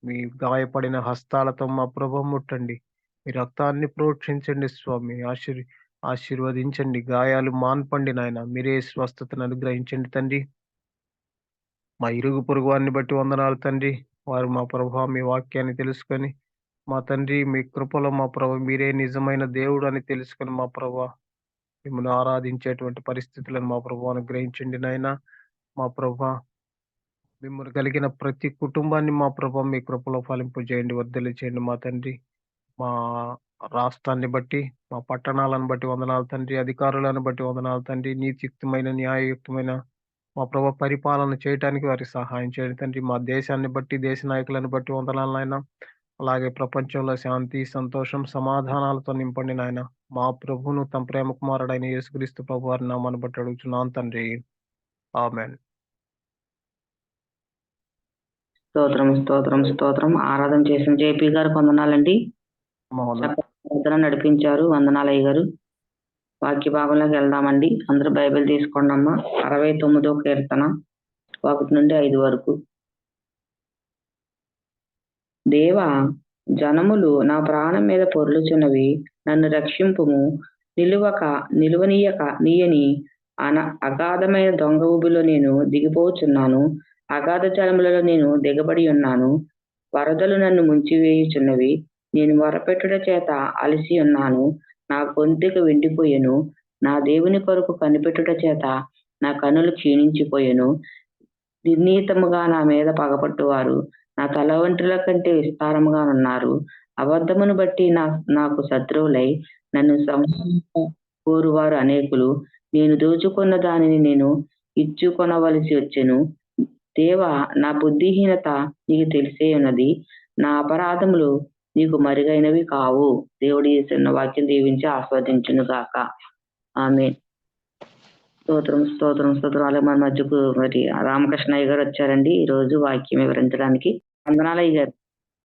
మీ గాయపడిన హస్తాలతో మా ప్రభా ముట్టండి. మీ రక్తాన్ని ప్రోక్షించండి స్వామి. ఆశీర్వదించండి. గాయాలు మాన్పండి నాయన. మీరే స్వస్థతను అనుగ్రహించండి తండ్రి. మా ఇరుగు పొరుగు వారిని బట్టి వందనాలు తండ్రి. వారు మా ప్రభా మీ వాక్యాన్ని తెలుసుకొని మా తండ్రి మీ కృపలో మా ప్రభా మీరే నిజమైన దేవుడు అని తెలుసుకొని మా ప్రభా మిమ్మల్ని ఆరాధించేటువంటి పరిస్థితులను మా ప్రభా అనుగ్రహించండి నాయన. మా ప్రభా మిమ్మల్ని కలిగిన ప్రతి కుటుంబాన్ని మా ప్రభా మీ కృపలో ఫలింపు చేయండి, వర్ధలి చేయండి మా తండ్రి. మా రాష్ట్రాన్ని బట్టి, మా పట్టణాలను బట్టి వందనాలు తండ్రి. అధికారులను బట్టి వందనాలు తండ్రి. నీతియుక్తమైన న్యాయయుక్తమైన మా ప్రభా పరిపాలన చేయటానికి వారికి సహాయం చేయండి తండ్రి. మా దేశాన్ని బట్టి, దేశ నాయకులను బట్టి వందనాలు నాయన. అలాగే ప్రపంచంలో శాంతి, సంతోషం, సమాధానాలతో నింపండి నాయన. మా ప్రభువును తమ ప్రేమ కుమారుడైన యేసుక్రీస్తు ప్రభు వారి నామాన్ని బట్టి అడుగుచున్నాను తండ్రి. ఆమేన్. స్తోత్రం స్తోత్రం స్తోత్రం. ఆరాధన చేసిన జేపీ గారు వందనాలండి. ప్రార్థన నడిపించారు. వందనాలు అయ్య గారు. వాక్య భాగంలోకి వెళ్దామండి. అందరూ బైబిల్ తీసుకోండి అమ్మా. 69వ కీర్తన 1 నుండి 5 వరకు. దేవా, జనములు నా ప్రాణం మీద పొర్లుచున్నవి, నన్ను రక్షింపుము. నిలువనీయని అగాధమైన దొంగ ఊబిలో నేను దిగిపోచున్నాను. అగాధ జలములలో నేను దిగబడి ఉన్నాను. వరదలు నన్ను ముంచివేయుచున్నవి. నేను మొరపెట్టుట చేత అలసి ఉన్నాను. నా గొంతుక వెండిపోయెను. నా దేవుని కొరకు కనిపెట్టుట చేత నా కనులు క్షీణించిపోయెను. నిర్ణీతముగా నా మీద పగపట్టువారు నా తల వంటుల కంటే విస్తారముగా ఉన్నారు. అబద్ధమును బట్టి నాకు శత్రువులై నన్ను కోరువారు అనేకులు. నేను దోచుకున్న దానిని నేను ఇచ్చుకొనవలసి వచ్చెను. దేవా, నా బుద్ధిహీనత నీకు తెలిసే ఉన్నది. నా అపరాధములు నీకు మరుగైనవి కావు. దేవుడి చిన్న వాక్యం దీవించి ఆస్వాదించును గాక. ఆమేన్. స్తోత్రం స్తోత్రం స్తోత్రం. అలాగే మన మధ్యకు మరి రామకృష్ణయ్య గారు వచ్చారండి ఈ రోజు వాక్యం వివరించడానికి. వందనాలు అయ్య గారు.